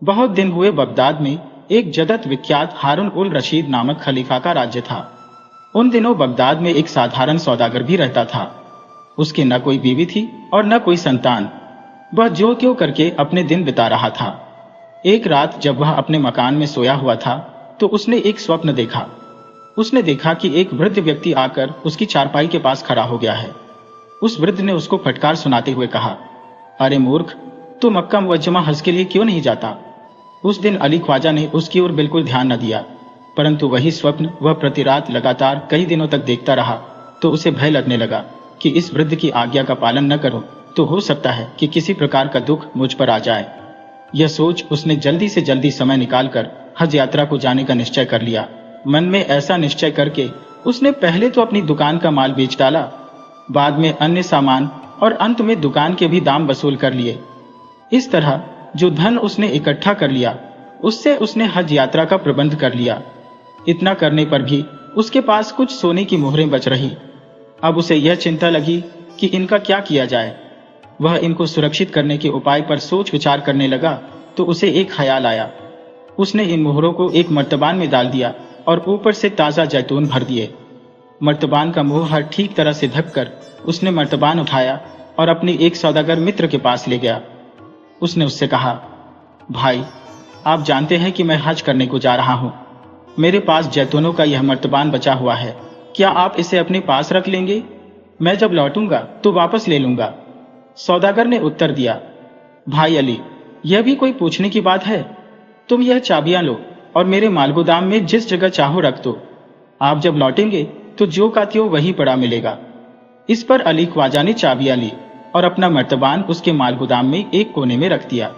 बहुत दिन हुए बगदाद में एक जगत विख्यात हारून उल रशीद नामक खलीफा का राज्य था। उन दिनों बगदाद में एक साधारण सौदागर भी रहता था। उसकी न कोई बीवी थी और न कोई संतान। वह ज्यों त्यों करके अपने दिन बिता रहा था। एक रात जब वह अपने मकान में सोया हुआ था तो उसने एक स्वप्न देखा। उसने देखा कि एक वृद्ध व्यक्ति आकर उसकी चारपाई के पास खड़ा हो गया है। उस वृद्ध ने उसको फटकार सुनाते हुए कहा, अरे मूर्ख, तू मक्का मुअज्जमा हज के लिए क्यों नहीं जाता? उस दिन अली ख्वाजा ने उसकी ओर बिल्कुल ध्यान न दिया, परंतु वही स्वप्न वह प्रति रात लगातार कई दिनों तक देखता रहा तो उसे भय लगने लगा कि इस वृद्ध की आज्ञा का पालन न करूं तो हो सकता है कि किसी प्रकार का दुख मुझ पर आ जाए। यह सोच उसने जल्दी से जल्दी समय निकालकर हज यात्रा को जाने का निश्चय कर लिया। मन में ऐसा निश्चय करके उसने पहले तो अपनी दुकान का माल बेच डाला, बाद में अन्य सामान और अंत में दुकान के भी दाम वसूल कर लिए। इस तरह जो धन उसने इकट्ठा कर लिया उससे उसने हज यात्रा का प्रबंध कर लिया। इतना करने पर भी उसके पास कुछ सोने की मोहरें बच रही। अब उसे यह चिंता लगी कि इनका क्या किया जाए। वह इनको सुरक्षित करने के उपाय पर सोच विचार करने लगा तो उसे एक ख्याल आया। उसने इन मोहरों को एक मर्तबान में डाल दिया और ऊपर से ताज़ा जैतून भर दिए। मर्तबान का मुंह ठीक तरह से ढककर उसने मर्तबान उठाया और अपने एक सौदागर मित्र के पास ले गया। उसने उससे कहा, भाई, आप जानते हैं कि मैं हज करने को जा रहा हूं। मेरे पास जैतूनों का यह मर्तबान बचा हुआ है, क्या आप इसे अपने पास रख लेंगे? मैं जब लौटूंगा तो वापस ले लूंगा। सौदागर ने उत्तर दिया, भाई अली, यह भी कोई पूछने की बात है? तुम यह चाबियां लो और मेरे मालगोदाम में जिस जगह चाहो रख दो। आप जब लौटेंगे तो जो का त्यों वही पड़ा मिलेगा। इस पर अली ख्वाजा ने चाबियां ली और अपना मर्तबान उसके मालगोदाम में एक कोने में रख दिया।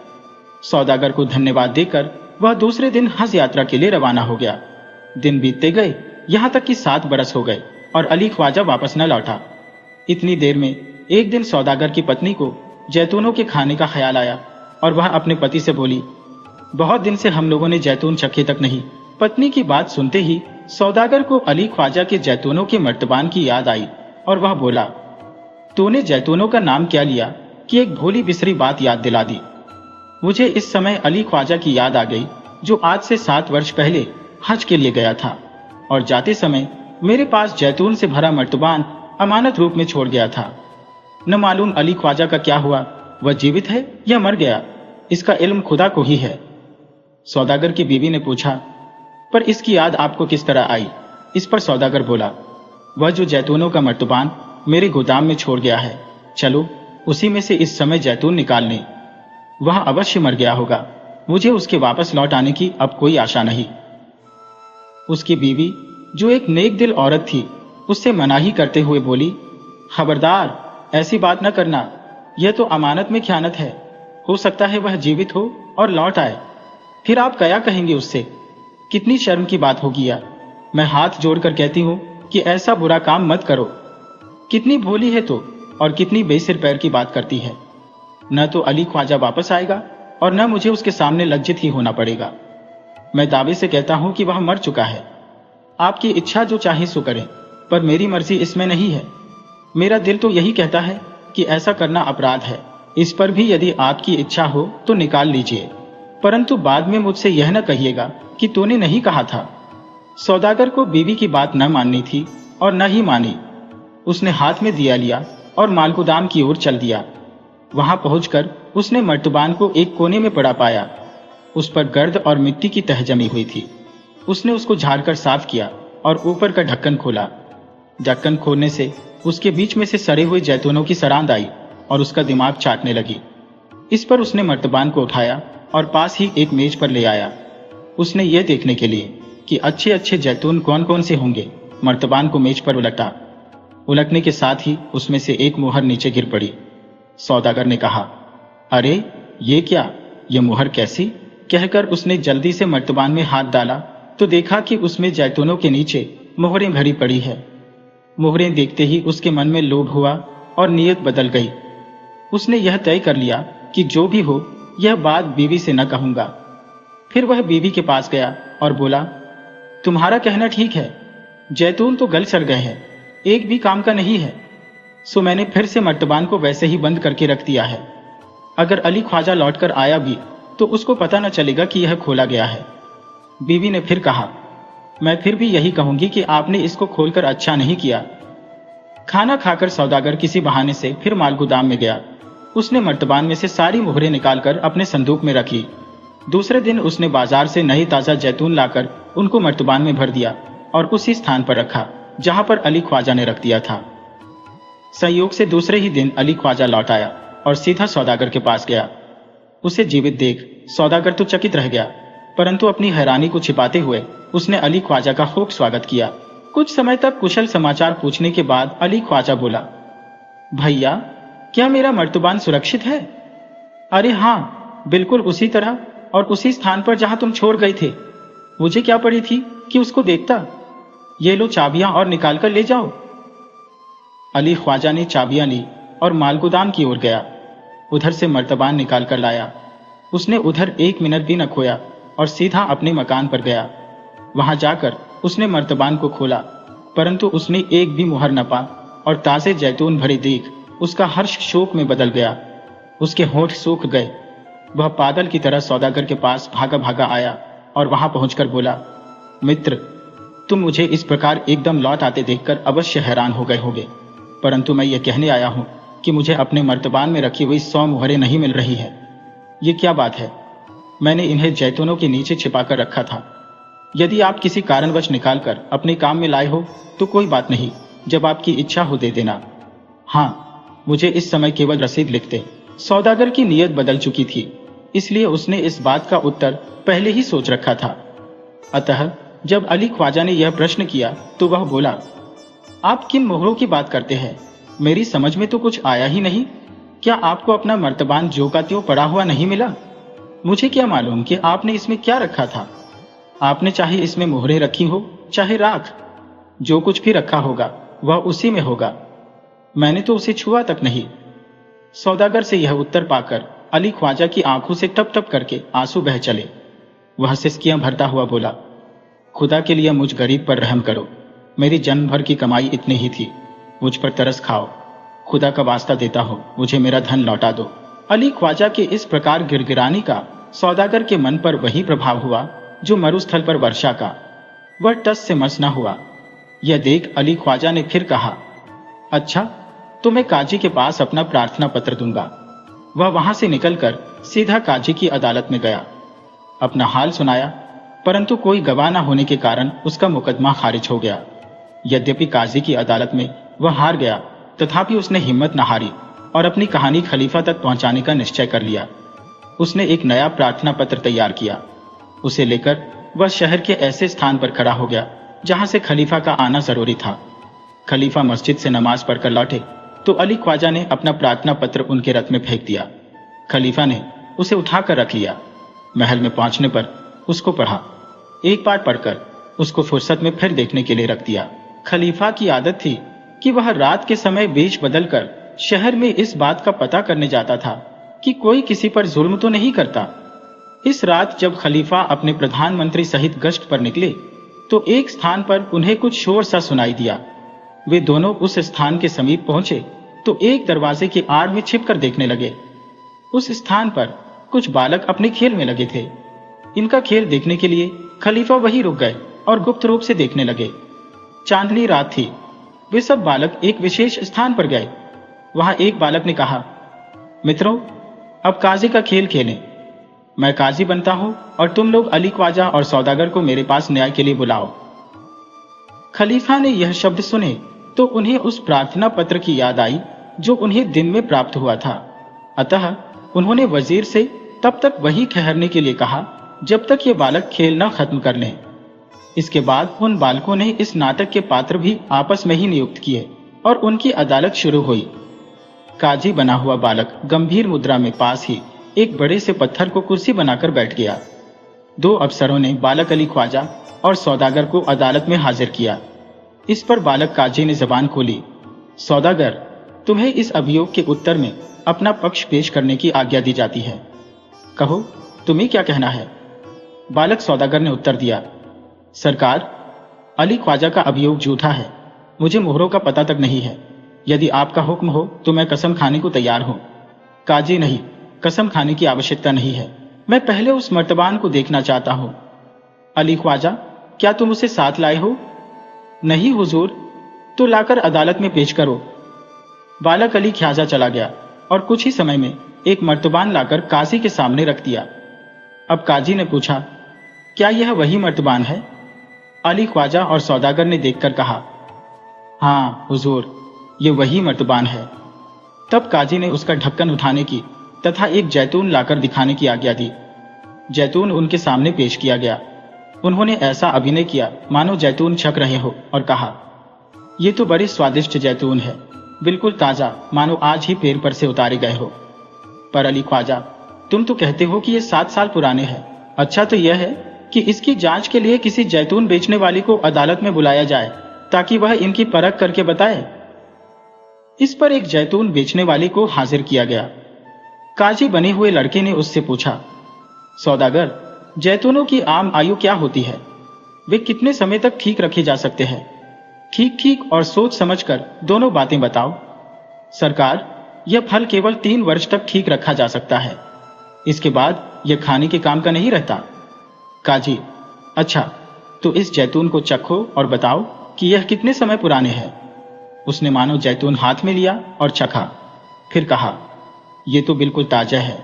सौदागर को धन्यवाद देकर वह दूसरे दिन हज यात्रा के लिए रवाना हो गया। दिन बीतते गए, यहाँ तक कि 7 बरस हो गए और अली ख्वाजा वापस न लौटा। इतनी देर में एक दिन सौदागर की पत्नी को जैतूनों के खाने का ख्याल आया और वह अपने पति से बोली, बहुत दिन से हम लोगों ने जैतून चखे तक नहीं। पत्नी की बात सुनते ही सौदागर को अली ख्वाजा के जैतूनों के मर्तबान की याद आई और वह बोला, तूने जैतूनों का नाम क्या लिया कि एक भोली बिसरी बात याद दिला दी। मुझे इस समय अली ख्वाजा की याद आ गई जो आज से 7 वर्ष पहले हज के लिए गया था और जाते समय मेरे पास जैतून से भरा मर्तबान अमानत रूप में छोड़ गया था। न मालूम अली ख्वाजा का क्या हुआ, वह जीवित है या मर गया, इसका इल्म खुदा को ही है। सौदागर की बीवी ने पूछा, पर इसकी याद आपको किस तरह आई? इस पर सौदागर बोला, वह जो जैतूनों का मर्तबान मेरे गोदाम में छोड़ गया है, चलो उसी में से इस समय जैतून निकाल लें। वह अवश्य मर गया होगा, मुझे उसके वापस लौट आने की अब कोई आशा नहीं। उसकी बीवी, जो एक नेक दिल औरत थी, उससे मनाही करते हुए बोली, खबरदार, ऐसी बात न करना, यह तो अमानत में ख़यानत है। हो सकता है वह जीवित हो और लौट आए, फिर आप क्या कहेंगे उससे? कितनी शर्म की बात होगी यार। मैं हाथ जोड़कर कहती हूँ कि ऐसा बुरा काम मत करो। कितनी भोली है तो, और कितनी बेसिर पैर की बात करती है। न तो अली ख्वाजा वापस आएगा और न मुझे उसके सामने लज्जित ही होना पड़ेगा। मैं दावे से कहता हूं कि वह मर चुका है। आपकी इच्छा जो चाहे सो करें, पर मेरी मर्जी इसमें नहीं है। मेरा दिल तो यही कहता है कि ऐसा करना अपराध है। इस पर भी यदि आपकी इच्छा हो तो निकाल लीजिए, परंतु बाद में मुझसे यह न कहिएगा कि तूने नहीं कहा था। सौदागर को बीवी की बात न माननी थी और न ही मानी। उसने हाथ में दिया लिया और मालगोदाम की ओर चल दिया। वहां पहुंचकर उसने मर्तबान को एक कोने में पड़ा पाया। उस पर गर्द और मिट्टी की तह जमी हुई थी। उसने उसको झाड़कर साफ किया और ऊपर का ढक्कन खोला। ढक्कन खोलने से उसके बीच में से सड़े हुए जैतूनों की सरांद आई और उसका दिमाग चाटने लगी। इस पर उसने मर्तबान को उठाया और पास ही एक मेज पर ले आया। उसने यह देखने के लिए कि अच्छे अच्छे जैतून कौन कौन से होंगे, मर्तबान को मेज पर उलटा। उलटने के साथ ही उसमें से एक मुहर नीचे गिर पड़ी। सौदागर ने कहा, अरे ये क्या, ये मुहर कैसी? कहकर उसने जल्दी से मर्तबान में हाथ डाला तो देखा कि उसमें जैतूनों के नीचे मोहरें भरी पड़ी है। मोहरें देखते ही उसके मन में लोभ हुआ और नीयत बदल गई। उसने यह तय कर लिया कि जो भी हो यह बात बीवी से न कहूंगा। फिर वह बीवी के पास गया और बोला, तुम्हारा कहना ठीक है, जैतून तो गल सड़ गए हैं, एक भी काम का नहीं है, सो मैंने फिर से मर्तबान को वैसे ही बंद करके रख दिया है। अगर अली ख्वाजा लौटकर आया भी तो उसको पता न चलेगा कि यह खोला गया है। बीवी ने फिर कहा, मैं फिर भी यही कहूंगी कि आपने इसको खोलकर अच्छा नहीं किया। खाना खाकर सौदागर किसी बहाने से फिर माल गोदाम में गया। उसने मर्तबान में से सारी मोहरें निकालकर अपने संदूक में रखी। दूसरे दिन उसने बाजार से नई ताजा जैतून लाकर उनको मर्तबान में भर दिया और उसी स्थान पर रखा जहां पर अली ख्वाजा ने रख दिया था। संयोग से दूसरे ही दिन अली ख्वाजा लौट आया और सीधा सौदागर के पास गया। उसे जीवित देख सौदागर तो चकित रह गया, परंतु अपनी हैरानी को छिपाते हुए उसने अली ख्वाजा का खूब स्वागत किया। कुछ समय तक कुशल समाचार पूछने के बाद अली ख्वाजा बोला, भैया, क्या मेरा मर्तबान सुरक्षित है? अरे हाँ, बिल्कुल उसी तरह और उसी स्थान पर जहां तुम छोड़ गए थे। मुझे क्या पड़ी थी कि उसको देखता। ये लो चाबियां और निकाल कर ले जाओ। अली ख्वाजा ने चाबियां ली और मालगोदाम की ओर गया। उधर से मर्तबान निकाल कर लाया। उसने उधर 1 मिनट भी न खोया और सीधा अपने मकान पर गया। वहां जाकर उसने मर्तबान को खोला, परंतु उसने एक भी मुहर न पा और ताजे जैतून भरे देख उसका हर्ष शोक में बदल गया। उसके होंठ सूख गए। वह पागल की तरह सौदागर के पास भागा भागा आया और वहां पहुंचकर बोला, मित्र, तुम मुझे इस प्रकार एकदम लौट आते देखकर अवश्य हैरान हो गए होगे, परंतु मैं ये कहने आया हूं कि मुझे अपने मर्तबान में रखी हुई 100 मुहरें नहीं मिल रही है। ये क्या बात है? मैंने इन्हें जैतूनों के नीचे छिपाकर रखा था। यदि आप किसी कारणवश निकालकर अपने काम में लाए हो तो कोई बात नहीं, जब आपकी इच्छा हो दे देना। हाँ, मुझे इस समय केवल रसीद लिख दे। सौदागर की नीयत बदल चुकी थी, इसलिए उसने इस बात का उत्तर पहले ही सोच रखा था। अतः जब अली ख्वाजा ने यह प्रश्न किया तो वह बोला, आप किन मोहरों की बात करते हैं? मेरी समझ में तो कुछ आया ही नहीं। क्या आपको अपना मर्तबान जो का त्यों पड़ा हुआ नहीं मिला? मुझे क्या मालूम कि आपने इसमें क्या रखा था। आपने चाहे इसमें मोहरें रखी हो चाहे राख, जो कुछ भी रखा होगा वह उसी में होगा। मैंने तो उसे छुआ तक नहीं। सौदागर से यह उत्तर पाकर अली ख्वाजा की आंखों से टप टप करके आंसू बह चले। वह सिसकियां भरता हुआ बोला, खुदा के लिए मुझ गरीब पर रहम करो। मेरी जन्म भर की कमाई इतनी ही थी, मुझ पर तरस खाओ। खुदा का वास्ता देता हो, मुझे मेरा धन लौटा दो। अली ख्वाजा के इस प्रकार गिड़गिड़ाने का सौदागर के मन पर वही प्रभाव हुआ जो मरुस्थल पर वर्षा का। वह टस से मस न हुआ। यह देख अली ख्वाजा ने फिर कहा, अच्छा, तो मैं काजी के पास अपना प्रार्थना पत्र दूंगा। वह वहां से निकलकर सीधा काजी की अदालत में गया। अपना हाल सुनाया, परंतु कोई गवाह न होने के कारण उसका मुकदमा खारिज हो गया। यद्यपि काजी की अदालत में वह हार गया, तथापि उसने हिम्मत न हारी और अपनी कहानी खलीफा तक पहुंचाने का निश्चय कर लिया। उसने एक नया प्रार्थना पत्र तैयार किया। उसे लेकर वह शहर के ऐसे स्थान पर खड़ा हो गया जहां से खलीफा का आना जरूरी था। खलीफा मस्जिद से नमाज पढ़कर लौटे तो अली ख्वाजा ने अपना प्रार्थना पत्र उनके रथ में फेंक दिया। खलीफा ने उसे उठाकर रख लिया। महल में पहुंचने पर उसको पढ़ा। एक बार पढ़कर उसको फुर्सत में फिर देखने के लिए रख दिया। खलीफा की आदत थी कि वह रात के समय वेश बदलकर शहर में इस बात का पता करने जाता था कि कोई किसी पर जुल्म तो नहीं करता। इस रात जब खलीफा अपने प्रधानमंत्री सहित गश्त पर निकले तो एक स्थान पर उन्हें कुछ शोर सा सुनाई दिया। वे दोनों उस स्थान के समीप पहुंचे तो एक दरवाजे की आड़ में छिपकर देखने लगे। उस स्थान पर कुछ बालक अपने खेल में लगे थे। इनका खेल देखने के लिए खलीफा वहीं रुक गए और गुप्त रूप से देखने लगे। चांदनी रात थी। वे सब बालक एक विशेष स्थान पर गए। वहां एक बालक ने कहा, मित्रों, अब काजी का खेल खेलें। मैं काजी बनता हूं और तुम लोग अली ख्वाजा और सौदागर को मेरे पास न्याय के लिए बुलाओ। खलीफा ने यह शब्द सुने तो उन्हें उस प्रार्थना पत्र की याद आई जो उन्हें दिन में प्राप्त हुआ था। अतः उन्होंने वजीर से तब तक वहीं ठहरने के लिए कहा जब तक ये बालक खेल न खत्म कर लें। इसके बाद उन बालकों ने इस नाटक के पात्र भी आपस में ही नियुक्त किए और उनकी अदालत शुरू हुई। काजी बना हुआ बालक गंभीर मुद्रा में पास ही एक बड़े से पत्थर को कुर्सी बनाकर बैठ गया। 2 अफसरों ने बालक अली ख्वाजा और सौदागर को अदालत में हाजिर किया। इस पर बालक काजी ने जबान खोली, सौदागर, तुम्हें इस अभियोग के उत्तर में अपना पक्ष पेश करने की आज्ञा दी जाती है। कहो, तुम्हें क्या कहना है? बालक सौदागर ने उत्तर दिया, सरकार, अली ख्वाजा का अभियोग झूठा है। मुझे मोहरों का पता तक नहीं है। यदि आपका हुक्म हो तो मैं कसम खाने को तैयार हूं। काजी, नहीं, कसम खाने की आवश्यकता नहीं है। मैं पहले उस मर्तबान को देखना चाहता हूँ। अली ख्वाजा, क्या तुम उसे साथ लाए हो? नहीं हुजूर। तो लाकर अदालत में पेश करो। बालक अली ख्वाजा चला गया और कुछ ही समय में एक मर्तबान लाकर काजी के सामने रख दिया। अब काजी ने पूछा, क्या यह वही मर्तबान है? अली ख्वाजा और सौदागर ने देखकर कहा, हाँ हुजूर, ये वही मर्तबान है। तब काजी ने उसका ढक्कन उठाने की तथा एक जैतून लाकर दिखाने की आज्ञा दी। जैतून उनके सामने पेश किया गया। उन्होंने ऐसा अभिनय किया मानो जैतून छक रहे हो और कहा, ये तो बड़े स्वादिष्ट जैतून है, बिल्कुल ताजा, मानो आज ही पेड़ पर से उतारे गए हो। पर अली ख्वाजा, तुम तो कहते हो कि ये 7 साल पुराने हैं। अच्छा तो यह है कि इसकी जांच के लिए किसी जैतून बेचने वाले को अदालत में बुलाया जाए ताकि वह इनकी परख करके बताए। इस पर एक जैतून बेचने वाले को हाजिर किया गया। काजी बने हुए लड़के ने उससे पूछा, सौदागर, जैतूनों की आम आयु क्या होती है? वे कितने समय तक ठीक रखे जा सकते हैं? ठीक ठीक और सोच समझकर दोनों बातें बताओ। सरकार, यह फल केवल 3 वर्ष तक ठीक रखा जा सकता है, इसके बाद यह खाने के काम का नहीं रहता। काजी, अच्छा तो इस जैतून को चखो और बताओ कि यह कितने समय पुराने हैं। उसने मानो जैतून हाथ में लिया और चखा, फिर कहा, यह तो बिल्कुल ताजा है,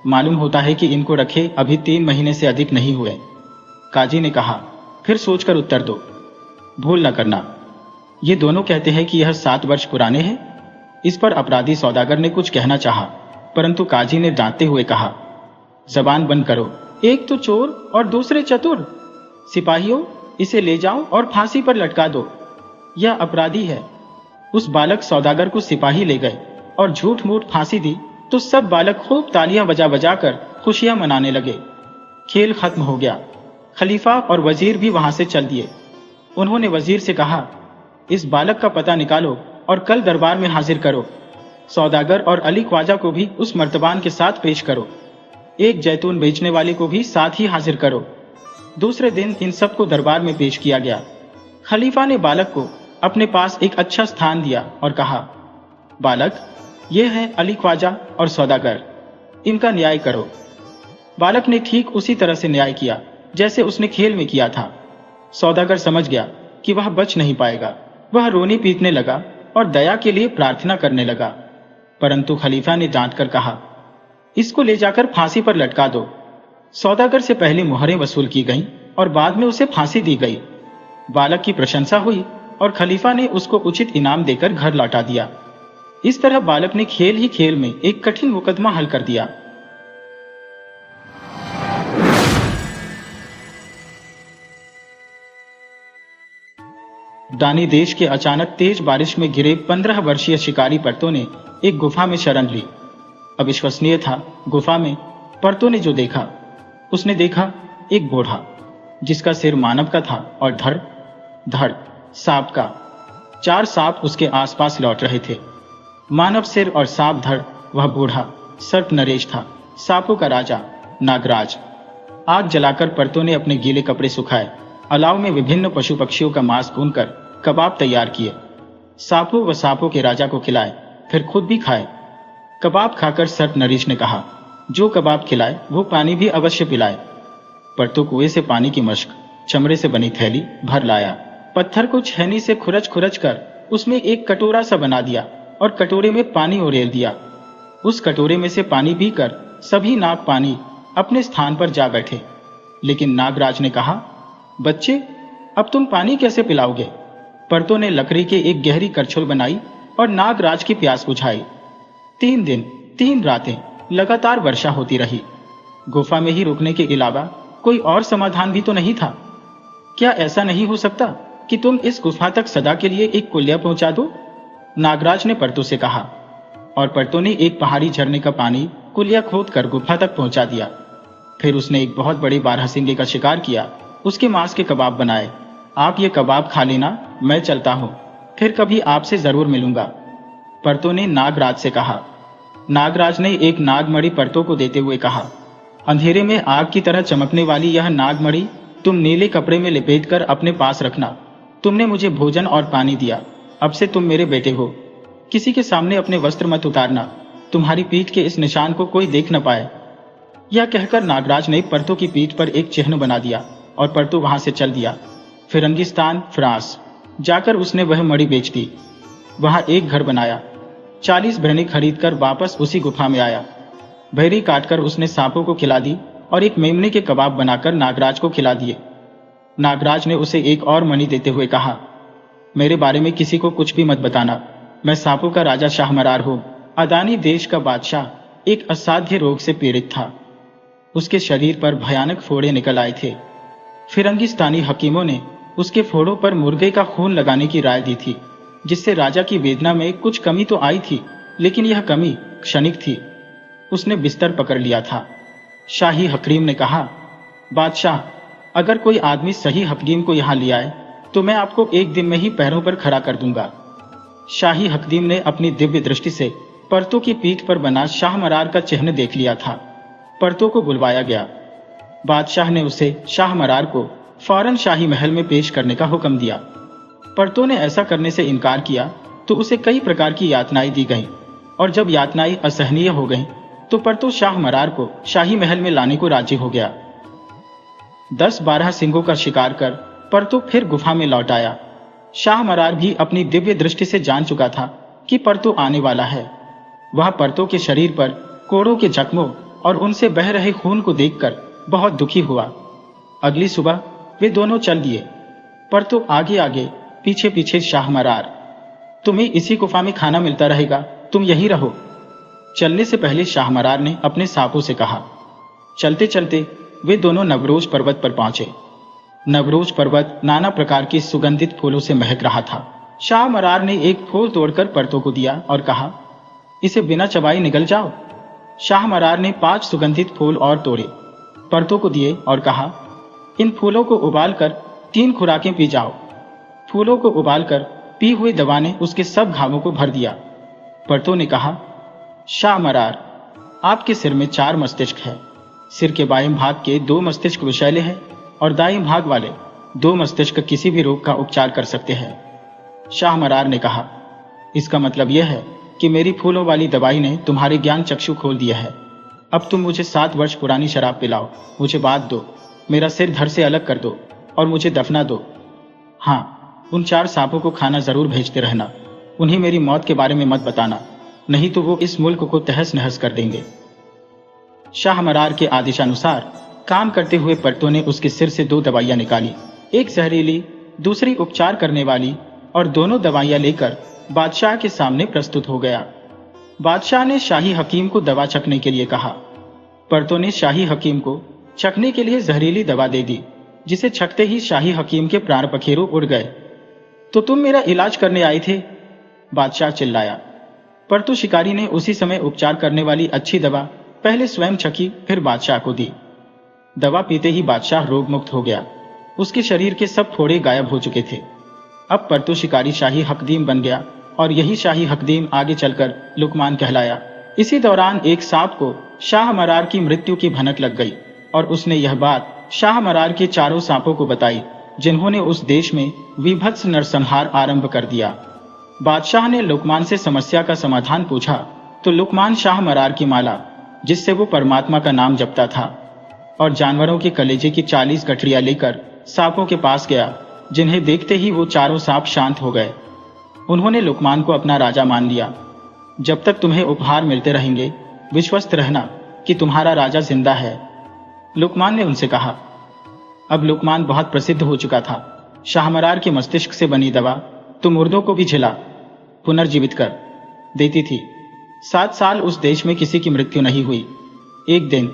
मालूम होता है कि इनको रखे अभी 3 महीने से अधिक नहीं हुए। काजी ने कहा, फिर सोचकर उत्तर दो, भूल न करना। ये दोनों कहते हैं कि यह 7 वर्ष पुराने हैं। इस पर अपराधी सौदागर ने कुछ कहना चाहा, परंतु काजी ने डांटते हुए कहा, जबान बंद करो, एक तो चोर और दूसरे चतुर। सिपाहियों, इसे ले जाओ और फांसी पर लटका दो, यह अपराधी है। उस बालक सौदागर को सिपाही ले गए और झूठ मूठ फांसी दी तो सब बालक खूब तालियां बजा बजा कर खुशियां मनाने लगे। खेल खत्म हो गया। खलीफा और वजीर भी वहां से चल दिए। उन्होंने वजीर से कहा, इस बालक का पता निकालो और कल दरबार में हाजिर करो। सौदागर और अली ख्वाजा को भी उस मर्तबान के साथ पेश करो। एक जैतून बेचने वाले को भी साथ ही हाजिर करो। दूसरे दिन इन सबको दरबार में पेश किया गया। खलीफा ने बालक को अपने पास एक अच्छा स्थान दिया और कहा, बालक, ये हैं अली ख्वाजा और सौदागर, इनका न्याय करो। बालक ने ठीक उसी तरह से न्याय किया जैसे उसने खेल में किया था। सौदागर समझ गया कि वह बच नहीं पाएगा। वह रोने पीटने लगा और दया के लिए प्रार्थना करने लगा, परंतु खलीफा ने डांट कर कहा, इसको ले जाकर फांसी पर लटका दो। सौदागर से पहले मुहरें वसूल की गईं और बाद में उसे फांसी दी गई। बालक की प्रशंसा हुई और खलीफा ने उसको उचित इनाम देकर घर लौटा दिया। इस तरह बालक ने खेल ही खेल में एक कठिन मुकदमा हल कर दिया। दानी देश के अचानक तेज बारिश में गिरे 15 वर्षीय शिकारी पर्तो ने एक गुफा में शरण ली। अविश्वसनीय था, गुफा में पर्तो ने जो देखा, उसने देखा एक बूढ़ा जिसका सिर मानव का था और धड़ सांप का। 4 सांप उसके आसपास लौट रहे थे। मानव सिर और सांप धड़, वह बूढ़ा सर्प नरेश था, सांपों का राजा नागराज। आग जलाकर पर्तो ने अपने गीले कपड़े सुखाए, अलाव में विभिन्न पशु पक्षियों का मांस भूनकर कबाब तैयार किए। सांपों व सांपों के राजा को खिलाए, फिर खुद भी खाए। कबाब खाकर सर्प नरेश ने कहा, जो कबाब खिलाए वो पानी भी अवश्य पिलाए। पर्तो कुएं से पानी की मश्क चमड़े से बनी थैली भर लाया। पत्थर को छेनी से खुरच खुरच कर उसमें एक कटोरा सा बना दिया और कटोरे में पानी उड़ेल दिया। उस कटोरे में से पानी पीकर सभी नाग पानी अपने स्थान पर जा बैठे। लेकिन नागराज ने कहा, बच्चे, अब तुम पानी कैसे पिलाओगे? पर्तो ने लकड़ी के एक गहरी करछुल बनाई और नागराज की प्यास बुझाई। 3 दिन 3 रातें लगातार वर्षा होती रही। गुफा में ही रुकने के अलावा कोई और समाधान भी तो नहीं था। क्या ऐसा नहीं हो सकता कि तुम इस गुफा तक सदा के लिए एक कुलिया पहुंचा दो? नागराज ने पर्तो से कहा, और पर्तो ने एक पहाड़ी झरने का पानी कुलिया खोद कर गुफा तक पहुंचा दिया। फिर उसने एक बहुत बड़े बारहसिंगे का शिकार किया, उसके मांस के कबाब बनाए। आप ये कबाब खा लेना, मैं चलता हूं, फिर कभी आपसे जरूर मिलूंगा। पर्तो ने नागराज से कहा। नागराज ने एक नागमणि पर्तो को देते हुए कहा, अंधेरे में आग की तरह चमकने वाली यह नागमणि तुम नीले कपड़े में लपेटकर अपने पास रखना। तुमने मुझे भोजन और पानी दिया, अब से तुम मेरे बेटे हो। किसी के सामने अपने वस्त्र मत उतारना, तुम्हारी पीठ के इस निशान को कोई देख न पाए। यह कहकर नागराज ने परतों की पीठ पर एक चिन्ह बना दिया और परतु वहां से चल दिया। फिरंगिस्तान, फ्रांस जाकर उसने वह मणि बेच दी। वहां एक घर बनाया, 40 बहनें खरीदकर वापस उसी गुफा में आया। बहरी काटकर उसने सांपों को खिला दी और एक मेमने के कबाब बनाकर नागराज को खिला दिए। नागराज ने उसे एक और मणि देते हुए कहा, मेरे बारे में किसी को कुछ भी मत बताना। मैं सांपों का राजा शाहमरार हूं। अदानी देश का बादशाह एक असाध्य रोग से पीड़ित था। उसके शरीर पर भयानक फोड़े निकल आए थे। फिरंगिस्तानी हकीमों ने उसके फोड़ों पर मुर्गे का खून लगाने की राय दी थी, जिससे राजा की वेदना में कुछ कमी तो आई थी, लेकिन यह कमी क्षणिक थी। उसने बिस्तर पकड़ लिया था। शाही हकीम ने कहा, बादशाह, अगर कोई आदमी सही हकीम को यहां ले आए तो मैं आपको एक दिन में ही पैरों पर खड़ा कर दूंगा। शाही हकीम ने अपनी दिव्य दृष्टि से परतों की पीठ पर बना शाहमरार का चिन्ह देख लिया था। परतों को बुलवाया गया। बादशाह ने उसे शाहमरार को फौरन शाही महल में पेश करने का हुक्म दिया। परतों ने ऐसा करने से इनकार किया तो उसे कई प्रकार की यातनाएं दी गईं, और जब यातनाएं असहनीय हो गईं तो परतों शाहमरार को शाही महल में लाने को राजी हो गया। 10-12 सिंहों का शिकार कर परतों फिर गुफा में लौट आया। शाहमरार भी अपनी दिव्य दृष्टि से जान चुका था कि परतों आने वाला है। वह परतों के शरीर पर कोड़ों के जख्मों और उनसे बह रहे खून को देखकर बहुत दुखी हुआ। अगली सुबह वे दोनों चल दिए, परतों आगे आगे, पीछे पीछे शाहमरार। तुम्हें इसी गुफा में खाना मिलता रहेगा, तुम यहीं रहो। चलने से पहले शाहमरार ने अपने सांपों से कहा। चलते चलते वे दोनों नवरोज पर्वत पर पहुंचे। नवरोज पर्वत नाना प्रकार के सुगंधित फूलों से महक रहा था। शाहमरार ने एक फूल तोड़कर परतों को दिया और कहा, इसे बिना चबाए निगल जाओ। शाहमरार ने 5 सुगंधित फूल और तोड़े, परतों को दिए और कहा, इन फूलों को उबालकर 3 खुराकें पी जाओ। फूलों को उबालकर पी हुई दवा ने उसके सब घावों को भर दिया। परतों ने कहा, शाहमरार, आपके सिर में 4 मस्तिष्क है। सिर के बाएं भाग के 2 मस्तिष्क विषैले हैं और दाएं भाग वाले 2 मस्तिष्क किसी भी रोग का उपचार कर सकते हैं। शाहमरार ने कहा, इसका मतलब यह है कि मेरी फूलों वाली दवाई ने तुम्हारे ज्ञान चक्षु खोल दिया है। अब तुम मुझे 7 वर्ष पुरानी शराब पिलाओ, मुझे बांध दो, मेरा सिर धड़ से अलग कर दो और मुझे दफना दो। हाँ, उन 4 सांपों को खाना जरूर भेजते रहना। उन्हें मेरी मौत के बारे में मत बताना, नहीं तो वो इस मुल्क को तहस नहस कर देंगे। शाहमरार के आदेशानुसार काम करते हुए परतों ने उसके सिर से 2 दवाइयां निकाली, एक जहरीली, दूसरी उपचार करने वाली, और दोनों दवाइयां लेकर बादशाह के सामने प्रस्तुत हो गया। बादशाह ने शाही हकीम को दवा चखने के लिए कहा। परतों ने शाही हकीम को चखने के लिए जहरीली दवा दे दी, जिसे छकते ही शाही हकीम के प्राण पखेरु उड़ गए। तो तुम मेरा इलाज करने आए थे? बादशाह चिल्लाया। परतु शिकारी ने उसी समय उपचार करने वाली अच्छी दवा पहले स्वयं छकी, फिर बादशाह को दी। दवा पीते ही बादशाह रोग मुक्त हो गया। उसके शरीर के सब फोड़े गायब हो चुके थे। अब परतु शिकारी शाही हकदीम बन गया और यही शाही हकदीम आगे चलकर लुकमान कहलाया। इसी दौरान एक सांप को शाहमरार की मृत्यु की भनक लग गई और उसने यह बात शाहमरार के 4 सांपों को बताई, जिन्होंने उस देश में विभत्स नरसंहार आरंभ कर दिया। बादशाह ने लुकमान से समस्या का समाधान पूछा तो लुकमान शाहमरार की माला, जिससे वो परमात्मा का नाम जपता था, और जानवरों के कलेजे की 40 गठरियां लेकर सांपों के पास गया, जिन्हें देखते ही वो 4 सांप शांत हो गए। उन्होंने लुकमान को अपना राजा मान लिया। जब तक तुम्हें उपहार मिलते रहेंगे, विश्वस्त रहना कि तुम्हारा राजा जिंदा है, लुकमान ने उनसे कहा। अब लुकमान बहुत प्रसिद्ध हो चुका था। शाहमरार के मस्तिष्क से बनी दवा तो मुर्दों को भी झिला पुनर्जीवित कर देती थी। 7 साल उस देश में किसी की मृत्यु नहीं हुई। एक दिन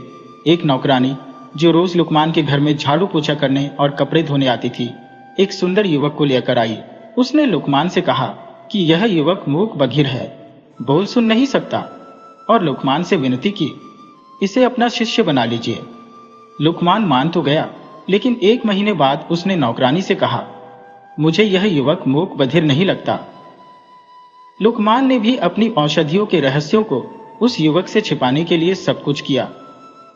एक नौकरानी, जो रोज लुकमान के घर में झाड़ू पोछा करने और कपड़े धोने आती थी, एक सुंदर युवक को लेकर आई। उसने लुकमान से कहा कि यह युवक मूक बधिर है, बोल सुन नहीं सकता, और लुकमान से विनती की, इसे अपना शिष्य बना लीजिए। लुकमान मान तो गया, लेकिन 1 महीने बाद उसने नौकरानी से कहा, मुझे यह युवक मूक बधिर नहीं लगता। लुकमान ने भी अपनी औषधियों के रहस्यों को उस युवक से छिपाने के लिए सब कुछ किया।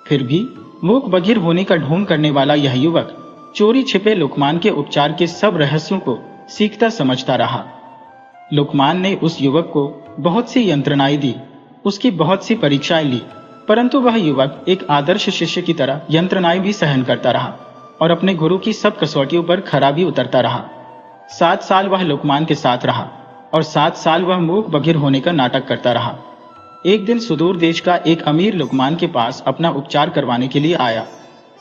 फिर भी मूक बधिर होने का ढोंग करने वाला यह युवक चोरी छिपे लुकमान के उपचार के सब रहस्यों को सीखता समझता रहा। लुकमान ने उस युवक को बहुत सी यंत्रणाएं दी, उसकी बहुत सी परीक्षाएं ली, परंतु वह युवक एक आदर्श शिष्य की तरह यंत्रणाएं भी सहन करता रहा और अपने गुरु की सब कसौटियों पर खरा भी उतरता रहा। 7 साल वह लुकमान के साथ रहा और 7 साल वह मूक बधिर होने का नाटक करता रहा। एक दिन सुदूर देश का एक अमीर लुकमान के पास अपना उपचार करवाने के लिए आया।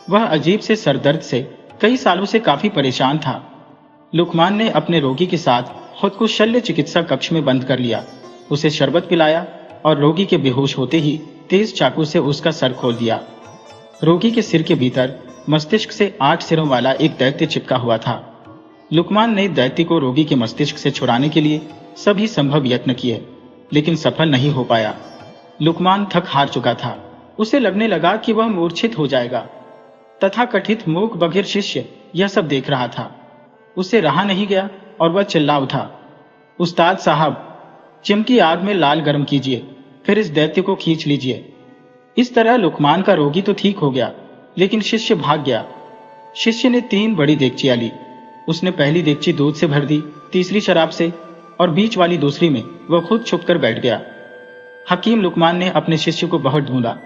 वह अजीब से सरदर्द से कई सालों से काफी परेशान था। लुकमान ने अपने रोगी के साथ खुद को शल्य चिकित्सा कक्ष में बंद कर लिया, उसे शरबत पिलाया और रोगी के बेहोश होते ही तेज चाकू से उसका सर खोल दिया। रोगी के सिर के भीतर मस्तिष्क से 8 सिरों वाला एक दैत्य चिपका हुआ था। लुकमान ने दैत्य को रोगी के मस्तिष्क से छुड़ाने के लिए सभी संभव यत्न किए, लेकिन सफल नहीं हो पाया। लुकमान थक हार चुका था। उसे लगने लगा कि वह मूर्छित हो जाएगा। तथाकथित मूक बधिर शिष्य यह सब देख रहा था। उसे रहा नहीं गया और वह चिल्ला उठा, उस्ताद साहब, चिमकी आग में लाल गर्म कीजिए, फिर इस दैत्य को खींच लीजिए। इस तरह लुकमान का रोगी तो ठीक हो गया, लेकिन शिष्य भाग गया। शिष्य ने 3 बड़ी देगचियां ली। उसने पहली देगची दूध से भर दी, तीसरी शराब से और बीच वाली दूसरी में वह खुद छुपकर बैठ गया। हकीम लुकमान ने अपने शिष्य को बहुत ढूंढा।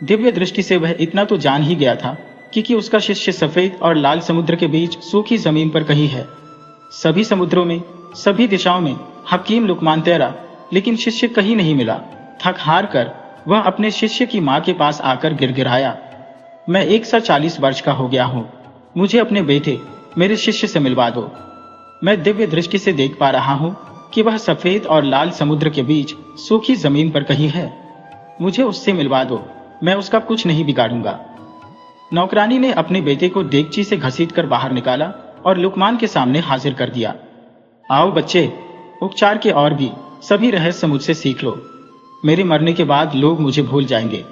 दिव्य दृष्टि से वह इतना तो जान ही गया था कि उसका शिष्य सफेद और लाल समुद्र के बीच सूखी जमीन पर कहीं है। सभी समुद्रों में, सभी दिशाओं में हकीम लुकमान तैरा, लेकिन शिष्य कहीं नहीं मिला। थक हार कर वह अपने शिष्य की मां के पास आकर गिड़गिड़ाया, मैं 140 वर्ष का हो गया हूं, मुझे अपने बेटे, मेरे शिष्य से मिलवा दो। मैं दिव्य दृष्टि से देख पा रहा हूं कि वह सफेद और लाल समुद्र के बीच सूखी जमीन पर कहीं है। मुझे उससे मिलवा दो, मैं उसका कुछ नहीं बिगाड़ूंगा। नौकरानी ने अपने बेटे को देगची से घसीटकर बाहर निकाला और लुकमान के सामने हाजिर कर दिया। आओ बच्चे, उपचार के और भी सभी रहस्य मुझसे सीख लो। मेरे मरने के बाद लोग मुझे भूल जाएंगे।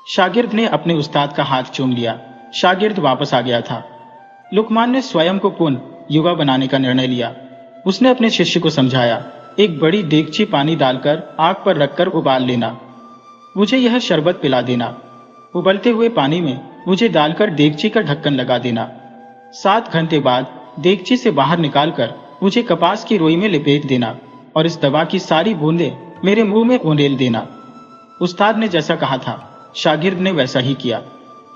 शागिर्द ने अपने उस्ताद का हाथ चूम लिया। शागिर्द वापस आ गया था। लुकमान ने स्वयं को पुनः युवा बनाने का निर्णय लिया। उसने अपने शिष्य को समझाया, एक बड़ी देगची पानी डालकर आग पर रखकर उबाल लेना, मुझे यह शरबत पिला देना, उबलते हुए पानी में मुझे डालकर देगची का ढक्कन लगा देना। 7 घंटे बाद देगची से बाहर निकालकर मुझे कपास की रोई में लपेट देना और इस दवा की सारी बूंदें मेरे मुंह में उंडेल देना। उस्ताद ने जैसा कहा था, शागिर्द ने वैसा ही किया,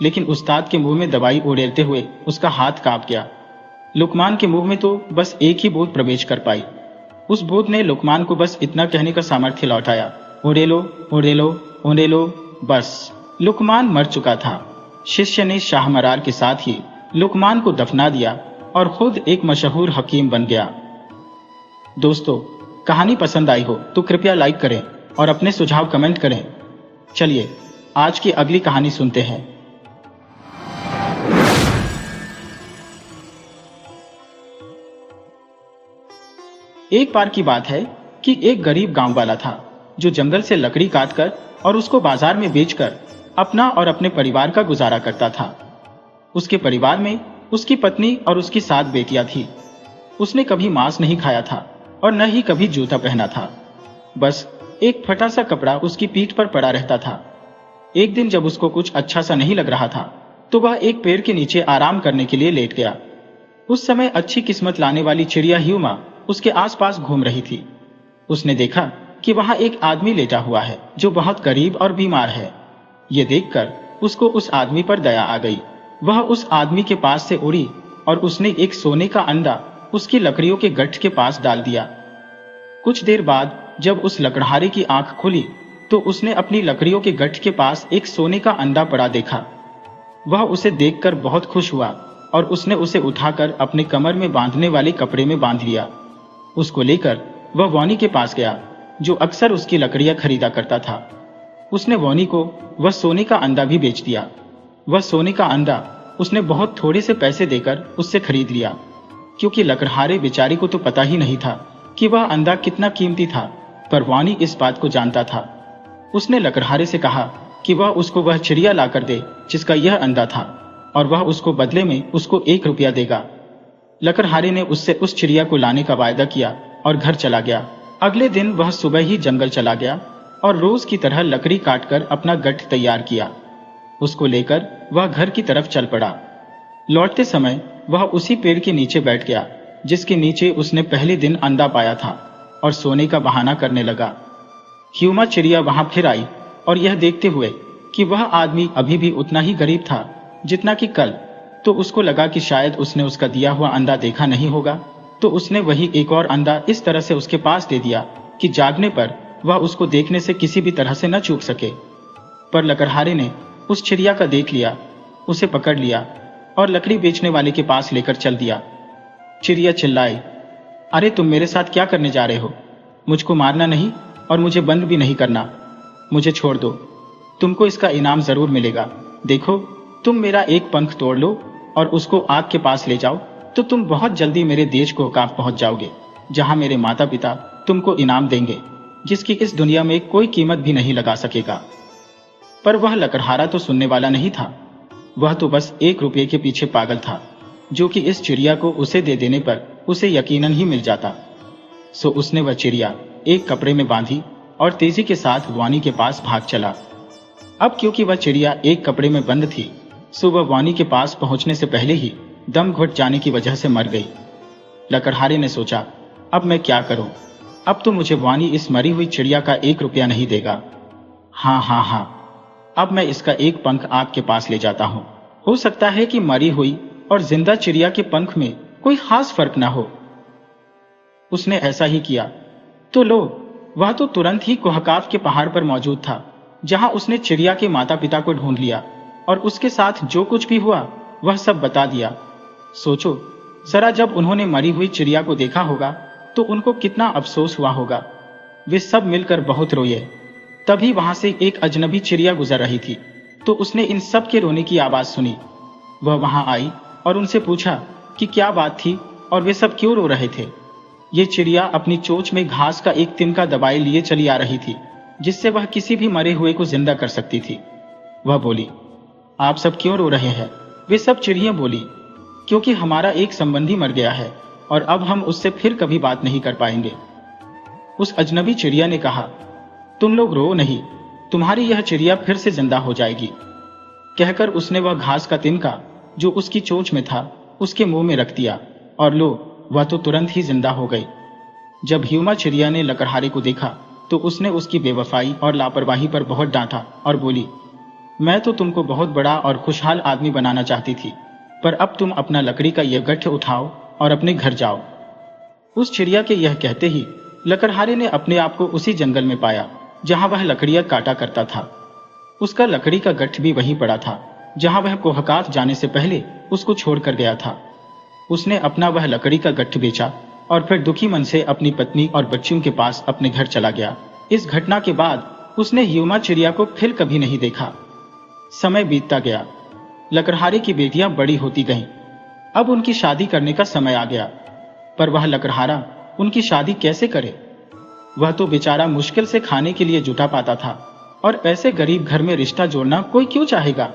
लेकिन उस्ताद के मुंह में दवाई उड़ेलते हुए उसका हाथ कांप गया। लुकमान के मुंह में तो बस एक ही बूंद प्रवेश कर पाई। उस बूंद ने लुकमान को बस इतना कहने का सामर्थ्य लौटाया, उड़ेलो उड़ेलो उड़ेलो। बस लुकमान मर चुका था। शिष्य ने शाहमरार के साथ ही लुकमान को दफना दिया और खुद एक मशहूर हकीम बन गया। दोस्तों, कहानी पसंद आई हो तो कृपया लाइक करें और अपने सुझाव कमेंट करें। चलिए आज की अगली कहानी सुनते हैं। एक बार की बात है कि एक गरीब गांव वाला था जो जंगल से लकड़ी काटकर और उसको बाजार में बेचकर अपना और अपने परिवार का गुजारा करता था। उसके परिवार में उसकी पत्नी और उसकी 7 बेटियां थी। उसने कभी मांस नहीं खाया था और न ही कभी जूता पहना था। बस एक फटा सा कपड़ा उसकी पीठ पर पड़ा रहता था। एक दिन जब उसको कुछ अच्छा सा नहीं लग रहा था तो वह एक पेड़ के नीचे आराम करने के लिए लेट गया। उस समय अच्छी किस्मत लाने वाली चिड़िया ह्यूमा उसके आसपास घूम रही थी। उसने देखा कि वहां एक आदमी लेटा हुआ है जो बहुत गरीब और बीमार है। ये देखकर उसको उस आदमी पर दया आ गई। वह उस आदमी के पास से उड़ी और उसने एक सोने का अंडा उसकी लकड़ियों के गट्ठ के पास डाल दिया। कुछ देर बाद जब उस लकड़हारे की आंख खुली तो उसने अपनी लकड़ियों के गट्ठ के पास एक सोने का अंडा पड़ा देखा। वह उसे देखकर बहुत खुश हुआ और उसने उसे उठाकर अपने कमर में बांधने वाले कपड़े में बांध लिया। उसको लेकर वह वॉनी के पास गया जो अक्सर उसकी लकड़ियां खरीदा करता था। उसने वॉनी को वह सोने का अंडा भी बेच दिया। वह सोने का अंडा उसने बहुत थोड़े से पैसे देकर उससे खरीद लिया, क्योंकि लकड़हारे बेचारी को तो पता ही नहीं था कि वह अंडा कितना कीमती था, पर वॉनी इस बात को जानता था। उसने लकड़हारे से कहा कि वह उसको वह चिड़िया लाकर दे जिसका यह अंडा था, और वह उसको बदले में उसको 1 रुपया देगा। लकड़हारे ने उससे उस चिड़िया को लाने का वायदा किया और घर चला गया। अगले दिन वह सुबह ही जंगल चला गया और रोज की तरह लकड़ी काटकर अपना गट्ठ तैयार किया। उसको लेकर वह घर की तरफ चल पड़ा। लौटते समय वह उसी पेड़ के नीचे बैठ गया जिसके नीचे उसने पहले दिन अंडा पाया था और सोने का बहाना करने लगा। ह्यूमा चिड़िया वहां फिर आई और यह देखते हुए कि वह आदमी अभी भी उतना ही गरीब था जितना कि कल, तो उसको लगा कि शायद उसने उसका दिया हुआ अंडा देखा नहीं होगा, तो उसने वही एक और अंडा इस तरह से उसके पास दे दिया कि जागने पर वह उसको देखने से किसी भी तरह से न चूक सके। पर लकड़हारे ने उस चिड़िया का देख लिया, उसे पकड़ लिया और लकड़ी बेचने वाले के पास लेकर चल दिया। चिड़िया चिल्लाई, अरे तुम मेरे साथ क्या करने जा रहे हो? मुझको मारना नहीं और मुझे बंद भी नहीं करना, मुझे छोड़ दो, तुमको इसका इनाम जरूर मिलेगा। देखो, तुम मेरा एक पंख तोड़ लो और उसको आग के पास ले जाओ तो तुम बहुत जल्दी मेरे देश को काफ पहुंच जाओगे, जहां मेरे माता पिता तुमको इनाम देंगे जिसकी इस दुनिया में कोई कीमत भी नहीं लगा सकेगा। पर वह लकड़हारा तो सुनने वाला नहीं था, वह तो बस 1 रुपये के पीछे पागल था, जो कि इस चिड़िया को उसे दे देने पर उसे यकीनन ही मिल जाता। सो उसने वह चिड़िया एक कपड़े में बांधी और तेजी के साथ वानी के पास भाग चला। अब क्योंकि वह चिड़िया एक कपड़े में बंद थी, सो वह वानी के पास पहुंचने से पहले ही दम घुट जाने की वजह से मर गई। लकड़हारे ने सोचा, अब मैं क्या करूं? अब तो मुझे वानी इस मरी हुई चिड़िया का 1 रुपया नहीं देगा। हाँ, अब मैं इसका एक पंख आग के पास ले जाता हूं, हो सकता है कि मरी हुई और जिंदा चिड़िया के पंख में कोई खास फर्क ना हो। उसने ऐसा ही किया तो लो, वह तो तुरंत ही कोहकाफ के पहाड़ पर मौजूद था, जहां उसने चिड़िया के माता पिता को ढूंढ लिया और उसके साथ जो कुछ भी हुआ वह सब बता दिया। सोचो जरा, जब उन्होंने मरी हुई चिड़िया को देखा होगा तो उनको कितना अफसोस हुआ होगा। वे सब मिलकर बहुत रोए। तभी वहां से एक अजनबी चिड़िया गुजर रही थी, तो उसने इन सब के रोने की आवाज सुनी। वह वहां आई और उनसे पूछा कि क्या बात थी और वे सब क्यों रो रहे थे। ये चिड़िया अपनी चोंच में घास का एक तिनका दबाए लिए चली आ रही थी, जिससे वह किसी भी मरे हुए को जिंदा कर सकती थी। वह बोली, आप सब क्यों रो रहे हैं? वे सब चिड़िया बोली, क्योंकि हमारा एक संबंधी मर गया है और अब हम उससे फिर कभी बात नहीं कर पाएंगे। उस अजनबी चिड़िया ने कहा, तुम लोग रो नहीं, तुम्हारी यह चिड़िया फिर से जिंदा हो जाएगी। कहकर उसने वह घास का तिनका जो उसकी चोंच में था उसके मुंह में रख दिया और लो, वह तो तुरंत ही जिंदा हो गई। जब ह्यूमा चिड़िया ने लकड़हारे को देखा तो उसने उसकी बेवफाई और लापरवाही पर बहुत डांटा और बोली, मैं तो तुमको बहुत बड़ा और खुशहाल आदमी बनाना चाहती थी, पर अब तुम अपना लकड़ी का यह गट्ठ उठाओ और अपने घर जाओ। उस चिड़िया के यह कहते ही लकड़हारे ने अपने आप को उसी जंगल में पाया जहां वह लकड़ियां काटा करता था। उसका लकड़ी का गट्ठ भी वहीं पड़ा था जहां वह कोहकाफ जाने से पहले उसको छोड़कर गया था। उसने अपना वह लकड़ी का गट्ठ बेचा और फिर दुखी मन से अपनी पत्नी और बच्चियों के पास अपने घर चला गया। इस घटना के बाद उसने ह्यूमा चिड़िया को फिर कभी नहीं देखा। समय बीतता गया, लकड़हारे की बेटियां बड़ी होती गईं। अब उनकी शादी करने का समय आ गया, पर वह लकड़हारा उनकी शादी कैसे करे? वह तो बेचारा मुश्किल से खाने के लिए जुटा पाता था और ऐसे गरीब घर में रिश्ता जोड़ना कोई क्यों चाहेगा।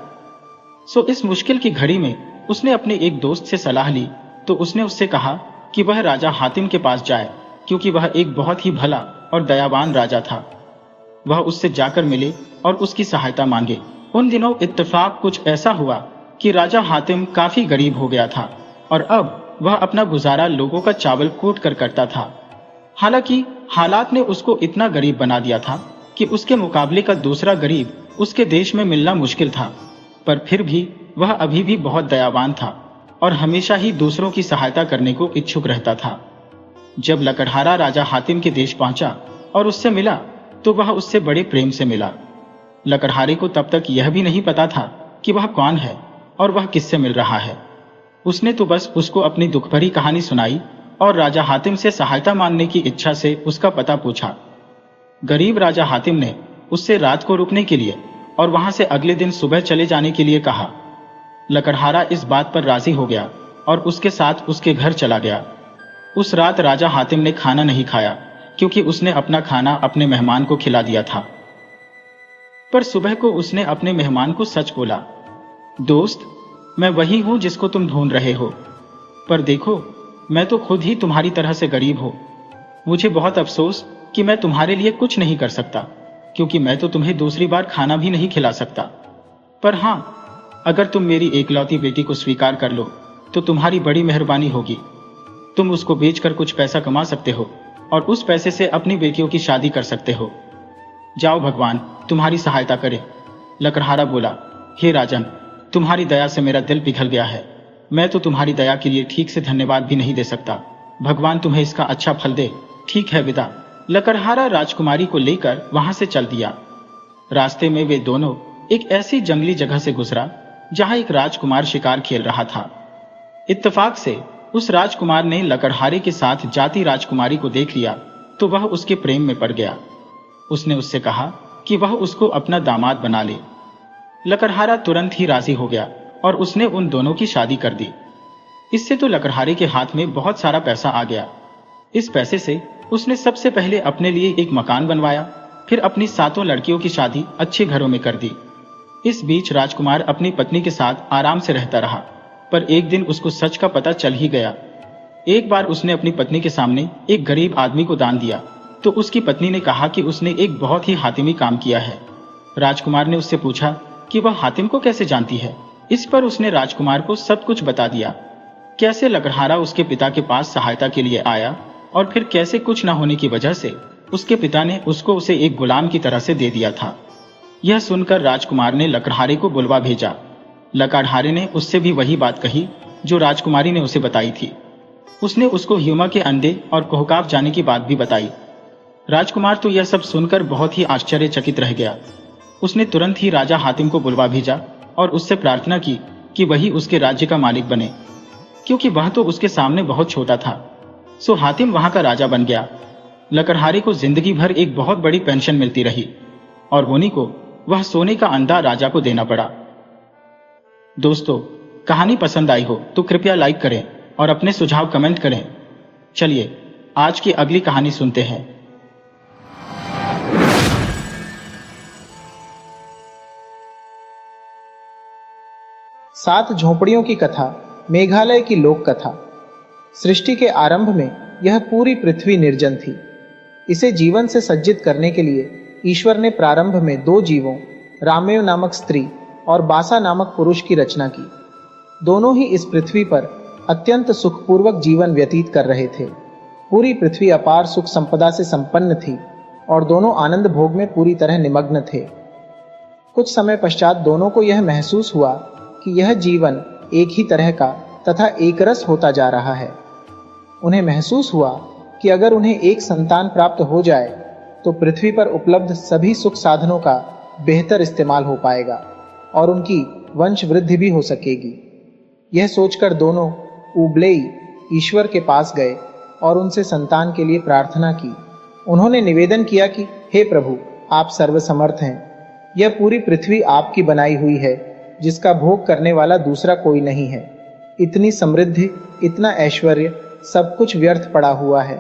सो इस मुश्किल की घड़ी में उसने अपने एक दोस्त से सलाह ली, तो उसने उससे कहा कि वह राजा हातिम के पास जाए, क्योंकि वह एक बहुत ही भला और दयावान राजा था। वह उससे जाकर मिले और उसकी सहायता मांगे। उन दिनों इत्तेफाक कुछ ऐसा हुआ कि राजा हातिम काफी गरीब हो गया था और अब वह अपना गुजारा लोगों का चावल कूट कर करता था। हालांकि हालात ने उसको इतना गरीब बना दिया था कि उसके मुकाबले का दूसरा गरीब उसके देश में मिलना मुश्किल था, पर फिर भी वह अभी भी बहुत दयावान था और हमेशा ही दूसरों की सहायता करने को इच्छुक रहता था। जब लकड़हारा राजा हातिम के देश पहुंचा और उससे मिला तो वह उससे बड़े प्रेम से मिला। लकड़हारे को तब तक यह भी नहीं पता था कि वह कौन है और वह किससे मिल रहा है। उसने तो बस उसको अपनी दुख भरी कहानी सुनाई और राजा हातिम से सहायता मांगने की इच्छा से उसका पता पूछा। गरीब राजा हातिम ने उससे रात को रुकने के लिए और वहां से अगले दिन सुबह चले जाने के लिए कहा। लकड़हारा इस बात पर राजी हो गया और उसके साथ उसके घर चला गया। उस रात राजा हातिम ने खाना नहीं खाया, क्योंकि उसने अपना खाना अपने मेहमान को खिला दिया था। पर सुबह को उसने अपने मेहमान को सच बोला, दोस्त, मैं वही हूं जिसको तुम ढूंढ रहे हो, पर देखो मैं तो खुद ही तुम्हारी तरह से गरीब हूं। मुझे बहुत अफसोस कि मैं तुम्हारे लिए कुछ नहीं कर सकता, क्योंकि मैं तो तुम्हें दूसरी बार खाना भी नहीं खिला सकता। पर हां, अगर तुम मेरी एकलौती बेटी को स्वीकार कर लो तो तुम्हारी बड़ी मेहरबानी होगी। तुम उसको बेचकर कुछ पैसा कमा सकते हो और उस पैसे से अपनी बेटियों की शादी कर सकते हो। जाओ भगवान, तुम्हारी सहायता करे। लकड़हारा बोला, हे राजन, तुम्हारी दया से मेरा दिल पिघल गया है। मैं तो तुम्हारी दया के लिए ठीक से धन्यवाद भी नहीं दे सकता। भगवान तुम्हें इसका अच्छा फल दे। ठीक है, विदा। लकड़हारा राजकुमारी को लेकर वहां से चल दिया। रास्ते में वे दोनों एक ऐसी जंगली जगह से गुजरा जहां एक राजकुमार शिकार खेल रहा था। इत्तेफाक से उस राजकुमार ने लकड़हारे के साथ जाती राजकुमारी को देख लिया तो वह उसके प्रेम में पड़ गया। उसने उससे कहा कि वह उसको अपना दामाद बना ले। लकड़हारा तुरंत ही राजी हो गया और उसने उन दोनों की शादी कर दी। इससे तो लकड़हारे के हाथ में बहुत सारा पैसा आ गया। इस पैसे से उसने सबसे पहले अपने लिए एक मकान बनवाया, फिर अपनी 7 लड़कियों की शादी अच्छे घरों में कर दी। इस बीच राजकुमार अपनी पत्नी के साथ आराम से रहता रहा, पर एक दिन उसको सच का पता चल ही गया। एक बार उसने अपनी पत्नी के सामने एक गरीब आदमी को दान दिया तो उसकी पत्नी ने कहा कि उसने एक बहुत ही हातिमी काम किया है। राजकुमार ने उससे पूछा कि वह हातिम को कैसे जानती है। इस पर उसने राजकुमार को सब कुछ बता दिया, कैसे लकड़हारा उसके पिता के पास सहायता के लिए आया और फिर कैसे कुछ न होने की वजह से उसके पिता ने उसको उसे एक गुलाम की तरह से दे दिया था। यह सुनकर राजकुमार ने लकड़हारे को बुलवा भेजा। लकड़हारे ने उससे भी वही बात कही जो राजकुमारी ने उसे बताई थी। उसने उसको ह्यूमा के अंडे और कोहकाव जाने की बात भी बताई। राजकुमार तो यह सब सुनकर बहुत ही आश्चर्यचकित रह गया। उसने तुरंत ही राजा हातिम को बुलवा भेजा और उससे प्रार्थना की कि वही उसके राज्य का मालिक बने, क्योंकि वह तो उसके सामने बहुत छोटा था। सो हातिम वहां का राजा बन गया। लकड़हारे को जिंदगी भर एक बहुत बड़ी पेंशन मिलती रही और उन्हीं को वह सोने का अंडा राजा को देना पड़ा। दोस्तों, कहानी पसंद आई हो तो कृपया लाइक करें और अपने सुझाव कमेंट करें। चलिए आज की अगली कहानी सुनते हैं। सात झोपड़ियों की कथा, मेघालय की लोक कथा। सृष्टि के आरंभ में यह पूरी पृथ्वी निर्जन थी। इसे जीवन से सज्जित करने के लिए ईश्वर ने प्रारंभ में 2 जीवों, रामेव नामक स्त्री और बासा नामक पुरुष की रचना की। दोनों ही इस पृथ्वी पर अत्यंत सुखपूर्वक जीवन व्यतीत कर रहे थे। पूरी पृथ्वी अपार सुख संपदा से संपन्न थी और दोनों आनंद भोग में पूरी तरह निमग्न थे। कुछ समय पश्चात दोनों को यह महसूस हुआ कि यह जीवन एक ही तरह का तथा एकरस होता जा रहा है। उन्हें महसूस हुआ कि अगर उन्हें एक संतान प्राप्त हो जाए तो पृथ्वी पर उपलब्ध सभी सुख साधनों का बेहतर इस्तेमाल हो पाएगा और उनकी वंश वृद्धि भी हो सकेगी। यह सोचकर दोनों उबलेई ईश्वर के पास गए और उनसे संतान के लिए प्रार्थना की। उन्होंने निवेदन किया कि हे प्रभु, आप सर्वसमर्थ हैं। यह पूरी पृथ्वी आपकी बनाई हुई है, जिसका भोग करने वाला दूसरा कोई नहीं है। इतनी समृद्धि, इतना ऐश्वर्य, सब कुछ व्यर्थ पड़ा हुआ है।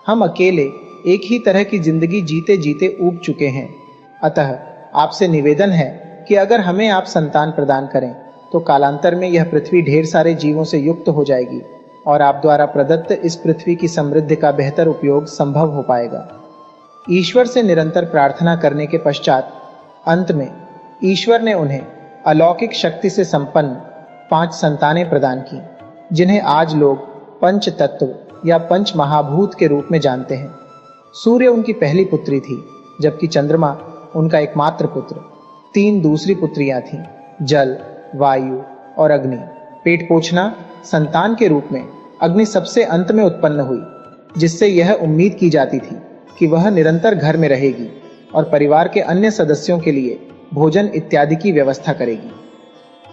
हम अकेले एक ही तरह की जिंदगी जीते जीते ऊब चुके हैं। अतः आपसे निवेदन है कि अगर हमें आप संतान प्रदान करें तो कालांतर में यह पृथ्वी ढेर सारे जीवों से युक्त हो जाएगी और आप द्वारा प्रदत्त इस पृथ्वी की समृद्धि का बेहतर उपयोग संभव हो पाएगा। ईश्वर से निरंतर प्रार्थना करने के पश्चात अंत में ईश्वर ने उन्हें अलौकिक शक्ति से संपन्न 5 संतानें प्रदान की, जिन्हें आज लोग पंच तत्व या पंच महाभूत के रूप में जानते हैं। सूर्य उनकी पहली पुत्री थी, जबकि चंद्रमा उनका एकमात्र पुत्र। 3 दूसरी पुत्रियां थीं, जल, वायु और अग्नि। पेट पोछना संतान के रूप में अग्नि सबसे अंत में उत्पन्न हुई, जिससे यह उम्मीद की जाती थी कि वह निरंतर घर में रहेगी और परिवार के अन्य सदस्यों के लिए भोजन इत्यादि की व्यवस्था करेगी।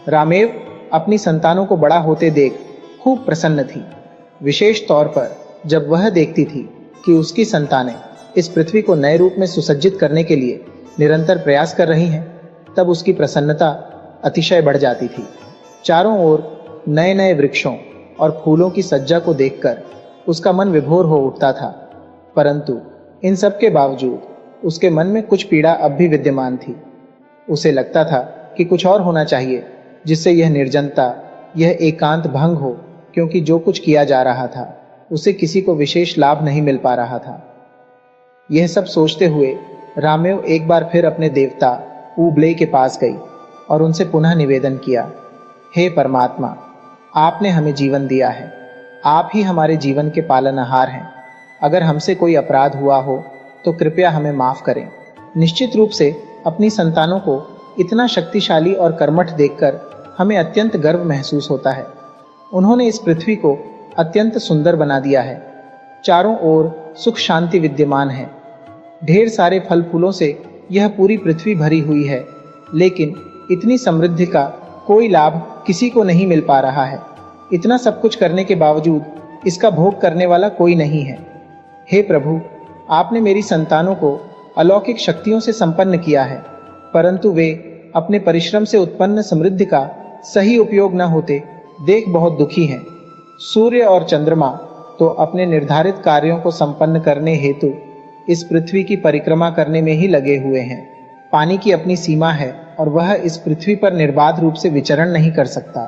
रामेव अपनी संतानों को बड़ा होते देख खूब प्रसन्न थी, विशेष तौर पर जब वह देखती थी कि उसकी संतानें इस पृथ्वी को नए रूप में सुसज्जित करने के लिए निरंतर प्रयास कर रही हैं। तब उसकी प्रसन्नता अतिशय बढ़ जाती थी। चारों ओर नए नए वृक्षों और फूलों की सज्जा को देखकर उसका मन विभोर हो उठता था, परंतु इन सब के बावजूद उसके मन में कुछ पीड़ा अब भी विद्यमान थी। उसे लगता था कि कुछ और होना चाहिए जिससे यह निर्जनता, यह एकांत भंग हो, क्योंकि जो कुछ किया जा रहा था उसे किसी को विशेष लाभ नहीं मिल पा रहा था। यह सब सोचते हुए रामेव एक बार फिर अपने देवता उबले के पास गई और उनसे पुनः निवेदन किया, हे परमात्मा, आपने हमें जीवन दिया है, आप ही हमारे जीवन के पालनहार हैं। अगर हमसे कोई अपराध हुआ हो तो कृपया हमें माफ करें। निश्चित रूप से अपनी संतानों को इतना शक्तिशाली और कर्मठ देखकर हमें अत्यंत गर्व महसूस होता है। उन्होंने इस पृथ्वी को अत्यंत सुंदर बना दिया है। चारों ओर सुख शांति विद्यमान है। ढेर सारे फल फूलों से यह पूरी पृथ्वी भरी हुई है, लेकिन इतनी समृद्धि का कोई लाभ किसी को नहीं मिल पा रहा है। इतना सब कुछ करने के बावजूद इसका भोग करने वाला कोई नहीं है। हे प्रभु, आपने मेरी संतानों को अलौकिक शक्तियों से संपन्न किया है, परंतु वे अपने परिश्रम से उत्पन्न समृद्धि का सही उपयोग न होते देख बहुत दुखी हैं। सूर्य और चंद्रमा तो अपने निर्धारित कार्यों को संपन्न करने हेतु इस पृथ्वी की परिक्रमा करने में ही लगे हुए हैं। पानी की अपनी सीमा है और वह इस पृथ्वी पर निर्बाध रूप से विचरण नहीं कर सकता।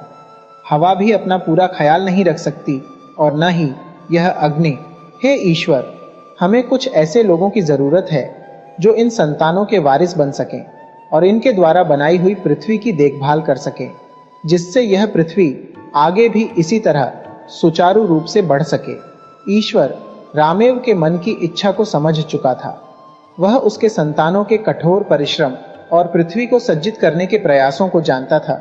हवा भी अपना पूरा ख्याल नहीं रख सकती और न ही यह अग्नि। हे ईश्वर, हमें कुछ ऐसे लोगों की जरूरत है जो इन संतानों के वारिस बन सकें और इनके द्वारा बनाई हुई पृथ्वी की देखभाल कर सकें, जिससे यह पृथ्वी आगे भी इसी तरह सुचारू रूप से बढ़ सके। ईश्वर रामेव के मन की इच्छा को समझ चुका था। वह उसके संतानों के कठोर परिश्रम और पृथ्वी को सज्जित करने के प्रयासों को जानता था।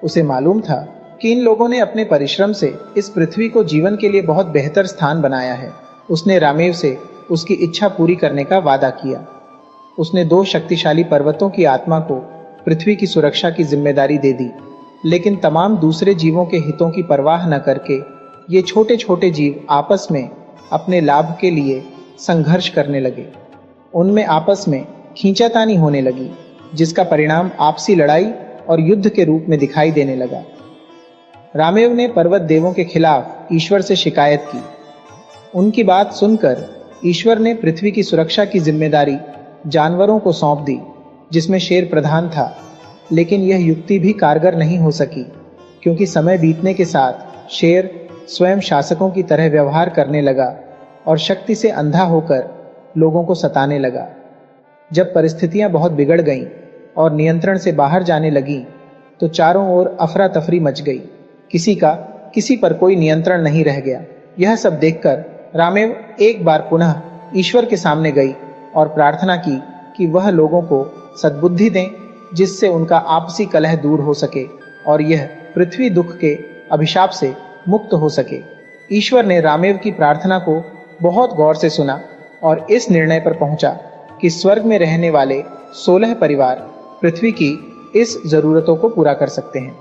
उसे मालूम था कि इन लोगों ने अपने परिश्रम से इस पृथ्वी को जीवन के लिए बहुत बेहतर स्थान बनाया है। उसने रामेव से उसकी इच्छा पूरी करने का वादा किया। उसने 2 शक्तिशाली पर्वतों की आत्मा को पृथ्वी की सुरक्षा की जिम्मेदारी दे दी, लेकिन तमाम दूसरे जीवों के हितों की परवाह न करके ये छोटे छोटे जीव आपस में अपने लाभ के लिए संघर्ष करने लगे। उनमें आपस में खींचातानी होने लगी, जिसका परिणाम आपसी लड़ाई और युद्ध के रूप में दिखाई देने लगा। रामेव ने पर्वत देवों के खिलाफ ईश्वर से शिकायत की। उनकी बात सुनकर ईश्वर ने पृथ्वी की सुरक्षा की जिम्मेदारी जानवरों को सौंप दी, जिसमें शेर प्रधान था। लेकिन यह युक्ति भी कारगर नहीं हो सकी, क्योंकि समय बीतने के साथ शेर स्वयं शासकों की तरह व्यवहार करने लगा और शक्ति से अंधा होकर लोगों को सताने लगा। जब परिस्थितियां बहुत बिगड़ गईं और नियंत्रण से बाहर जाने लगीं, तो चारों ओर अफरा तफरी मच गई। किसी का किसी पर कोई नियंत्रण नहीं रह गया। यह सब देखकर रामेव एक बार पुनः ईश्वर के सामने गई और प्रार्थना की कि वह लोगों को सद्बुद्धि दें, जिससे उनका आपसी कलह दूर हो सके और यह पृथ्वी दुख के अभिशाप से मुक्त हो सके। ईश्वर ने रामेव की प्रार्थना को बहुत गौर से सुना और इस निर्णय पर पहुंचा कि स्वर्ग में रहने वाले 16 परिवार पृथ्वी की इस जरूरतों को पूरा कर सकते हैं।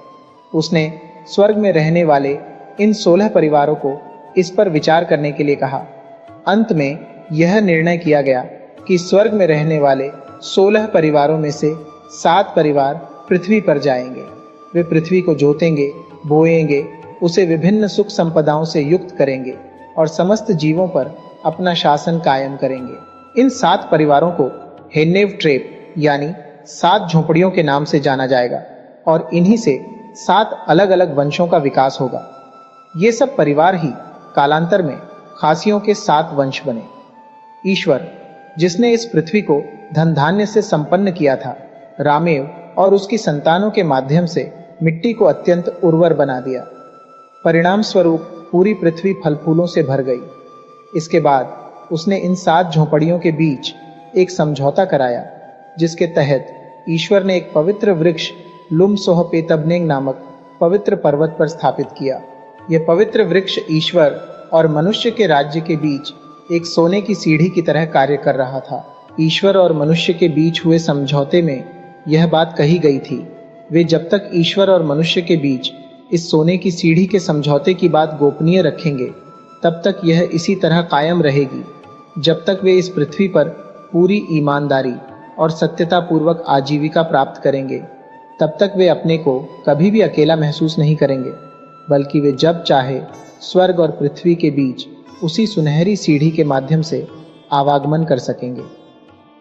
उसने स्वर्ग में रहने वाले इन 16 परिवारों को इस पर विचार करने के लिए कहा। अंत में यह निर्णय किया गया कि स्वर्ग में रहने वाले 16 परिवारों में से 7 परिवार पृथ्वी पर जाएंगे। वे पृथ्वी को जोतेंगे, बोएंगे, उसे विभिन्न सुख संपदाओं से युक्त करेंगे और समस्त जीवों पर अपना शासन कायम करेंगे। इन 7 परिवारों को हेन्नेव ट्रेप यानी 7 झोपड़ियों के नाम से जाना जाएगा और इन्हीं से 7 अलग अलग वंशों का विकास होगा। ये सब परिवार ही कालांतर में खासियों के 7 वंश बने। ईश्वर, जिसने इस पृथ्वी को धन धान्य से संपन्न किया था, रामेव और उसकी संतानों के माध्यम से मिट्टी को अत्यंत उर्वर बना दिया। परिणाम स्वरूप पूरी पृथ्वी फल फूलों से भर गई। इसके बाद उसने इन 7 झोपड़ियों के बीच एक समझौता कराया, जिसके तहत ईश्वर ने एक पवित्र वृक्ष लुमसोहपेतबनेंग नामक पवित्र पर्वत पर स्थापित किया। यह पवित्र वृक्ष ईश्वर और मनुष्य के राज्य के बीच एक सोने की सीढ़ी की तरह कार्य कर रहा था। ईश्वर और मनुष्य के बीच हुए समझौते में यह बात कही गई थी, वे जब तक ईश्वर और मनुष्य के बीच इस सोने की सीढ़ी के समझौते की बात गोपनीय रखेंगे, तब तक यह इसी तरह कायम रहेगी, जब तक वे इस पृथ्वी पर पूरी ईमानदारी और सत्यता पूर्वक आजीविका प्राप्त करेंगे। तब तक वे अपने को कभी भी अकेला महसूस नहीं करेंगे, बल्कि वे जब चाहे स्वर्ग और पृथ्वी के बीच उसी सुनहरी सीढ़ी के माध्यम से आवागमन कर सकेंगे।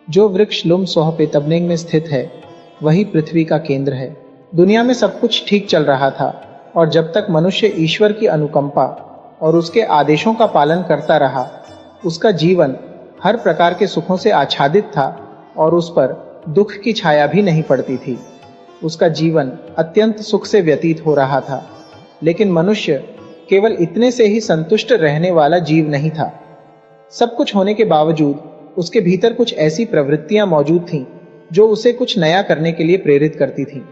जो वृक्ष लुमसोहपेतबनेंग में स्थित है, वही पृथ्वी का केंद्र है। दुनिया में सब कुछ ठीक चल रहा था और जब तक मनुष्य ईश्वर की अनुकंपा और उसके आदेशों का पालन करता रहा, उसका जीवन हर प्रकार के सुखों से आच्छादित था और उस पर दुख की छाया भी नहीं पड़ती थी। उसका जीवन अत्यंत सुख से व्यतीत हो रहा था। लेकिन मनुष्य केवल इतने से ही संतुष्ट रहने वाला जीव नहीं था। सब कुछ होने के बावजूद उसके भीतर कुछ ऐसी प्रवृत्तियां मौजूद थीं जो उसे कुछ नया करने के लिए प्रेरित करती थी।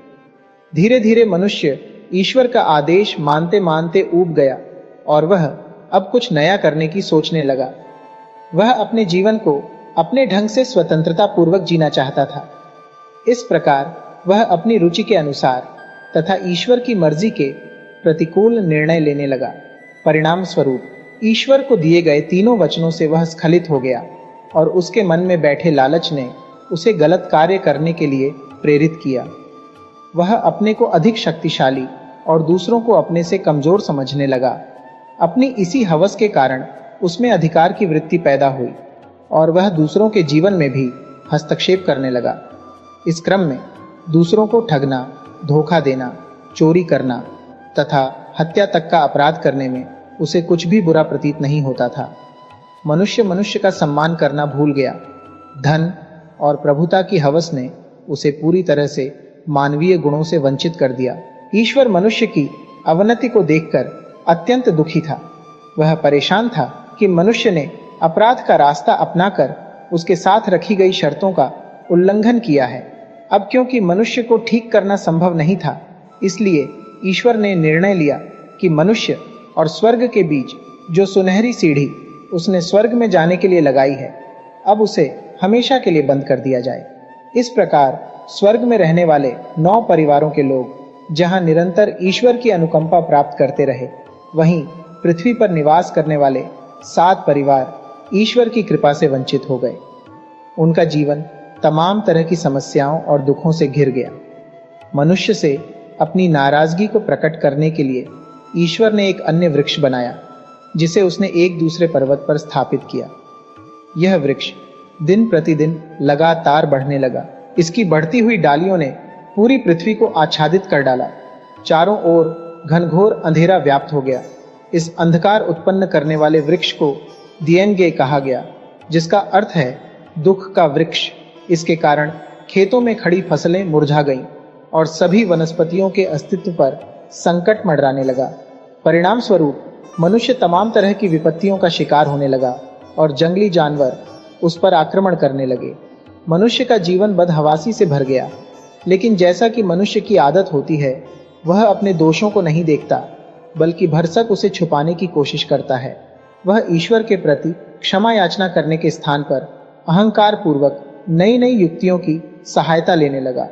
धीरे धीरे मनुष्य ईश्वर का आदेश मानते मानते ऊब गया और वह अब कुछ नया करने की सोचने लगा। वह अपने जीवन को अपने ढंग से स्वतंत्रता पूर्वक जीना चाहता था। इस प्रकार वह अपनी रुचि के अनुसार तथा ईश्वर की मर्जी के प्रतिकूल निर्णय लेने लगा। परिणाम स्वरूप ईश्वर को दिए गए तीनों वचनों से वह स्खलित हो गया और उसके मन में बैठे लालच ने उसे गलत कार्य करने के लिए प्रेरित किया। वह अपने को अधिक शक्तिशाली और दूसरों को अपने से कमजोर समझने लगा। अपनी इसी हवस के कारण उसमें अधिकार की वृत्ति पैदा हुई और वह दूसरों के जीवन में भी हस्तक्षेप करने लगा। इस क्रम में दूसरों को ठगना, धोखा देना, चोरी करना तथा हत्या तक का अपराध करने में उसे कुछ भी बुरा प्रतीत नहीं होता था। मनुष्य मनुष्य का सम्मान करना भूल गया। धन और प्रभुता की हवस ने उसे पूरी तरह से मानवीय गुणों से वंचित कर दिया। ईश्वर मनुष्य की अवनति को देखकर अत्यंत दुखी था। वह परेशान था कि मनुष्य ने अपराध का रास्ता अपनाकर उसके साथ रखी गई शर्तों का उल्लंघन किया है। अब क्योंकि मनुष्य को ठीक करना संभव नहीं था, इसलिए ईश्वर ने निर्णय लिया कि मनुष्य और स्वर्ग के बीच जो सुनहरी सीढ़ी उसने स्वर्ग में जाने के लिए लगाई है, अब उसे हमेशा के लिए बंद कर दिया जाए। इस प्रकार स्वर्ग में रहने वाले 9 परिवारों के लोग जहां निरंतर ईश्वर की अनुकंपा प्राप्त करते रहे, वहीं पृथ्वी पर निवास करने वाले 7 परिवार ईश्वर की कृपा से वंचित हो गए। उनका जीवन तमाम तरह की समस्याओं और दुखों से घिर गया। मनुष्य से अपनी नाराजगी को प्रकट करने के लिए ईश्वर ने एक अन्य वृक्ष बनाया, जिसे उसने एक दूसरे पर्वत पर स्थापित किया। यह वृक्ष दिन प्रतिदिन लगातार बढ़ने लगा। इसकी बढ़ती हुई डालियों ने पूरी पृथ्वी को आच्छादित कर डाला। चारों ओर घनघोर अंधेरा व्याप्त हो गया। इस अंधकार उत्पन्न करने वाले वृक्ष को दिएनगे कहा गया, जिसका अर्थ है दुख का वृक्ष। इसके कारण खेतों में खड़ी फसलें मुरझा गईं और सभी वनस्पतियों के अस्तित्व पर संकट मंडराने लगा। परिणाम स्वरूप मनुष्य तमाम तरह की विपत्तियों का शिकार होने लगा और जंगली जानवर उस पर आक्रमण करने लगे। मनुष्य का जीवन बदहवासी से भर गया। लेकिन जैसा कि मनुष्य की आदत होती है, वह अपने दोषों को नहीं देखता, बल्कि भरसक उसे छुपाने की कोशिश करता है। वह ईश्वर के प्रति क्षमा याचना करने के स्थान पर अहंकार पूर्वक नई नई युक्तियों की सहायता लेने लगा।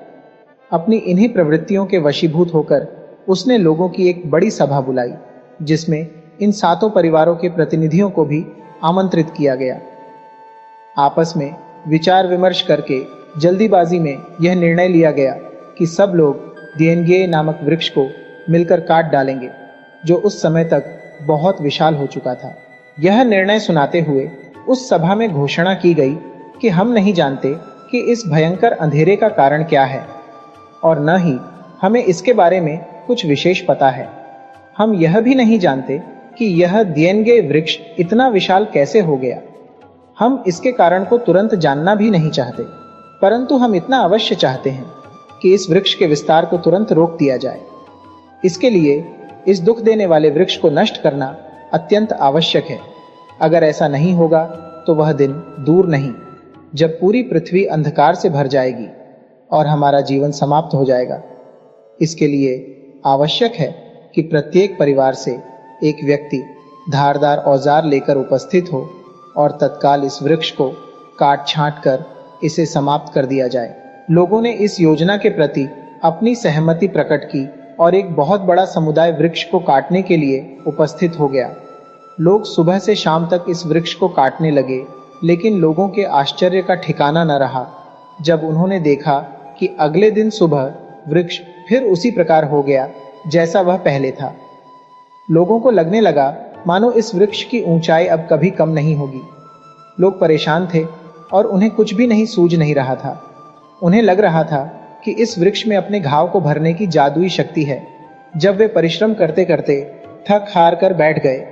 अपनी इन्हीं प्रवृत्तियों के वशीभूत होकर उसने लोगों की एक बड़ी सभा बुलाई, जिसमें इन 7 परिवारों के प्रतिनिधियों को भी आमंत्रित किया गया। आपस में विचार विमर्श करके जल्दीबाजी में यह निर्णय लिया गया कि सब लोग दिएनगे नामक वृक्ष को मिलकर काट डालेंगे, जो उस समय तक बहुत विशाल हो चुका था। यह निर्णय सुनाते हुए उस सभा में घोषणा की गई कि हम नहीं जानते कि इस भयंकर अंधेरे का कारण क्या है और न ही हमें इसके बारे में कुछ विशेष पता है। हम यह भी नहीं जानते कि यह दिएनगे वृक्ष इतना विशाल कैसे हो गया। हम इसके कारण को तुरंत जानना भी नहीं चाहते, परंतु हम इतना अवश्य चाहते हैं कि इस वृक्ष के विस्तार को तुरंत रोक दिया जाए। इसके लिए इस दुख देने वाले वृक्ष को नष्ट करना अत्यंत आवश्यक है। अगर ऐसा नहीं होगा तो वह दिन दूर नहीं जब पूरी पृथ्वी अंधकार से भर जाएगी और हमारा जीवन समाप्त हो जाएगा। इसके लिए आवश्यक है कि प्रत्येक परिवार से एक व्यक्ति धारदार औजार लेकर उपस्थित हो और तत्काल इस वृक्ष को काट छांट कर इसे समाप्त कर दिया जाए। लोगों ने इस योजना के प्रति अपनी सहमति प्रकट की और एक बहुत बड़ा समुदाय वृक्ष को काटने के लिए उपस्थित हो गया। लोग सुबह से शाम तक इस वृक्ष को काटने लगे, लेकिन लोगों के आश्चर्य का ठिकाना न रहा जब उन्होंने देखा कि अगले दिन सुबह वृक्ष फिर उसी प्रकार हो गया जैसा वह पहले था। लोगों को लगने लगा मानो इस वृक्ष की ऊंचाई अब कभी कम नहीं होगी। लोग परेशान थे और उन्हें कुछ भी नहीं सूझ नहीं रहा था। उन्हें लग रहा था कि इस वृक्ष में अपने घाव को भरने की जादुई शक्ति है। जब वे परिश्रम करते करते थक हार कर बैठ गए,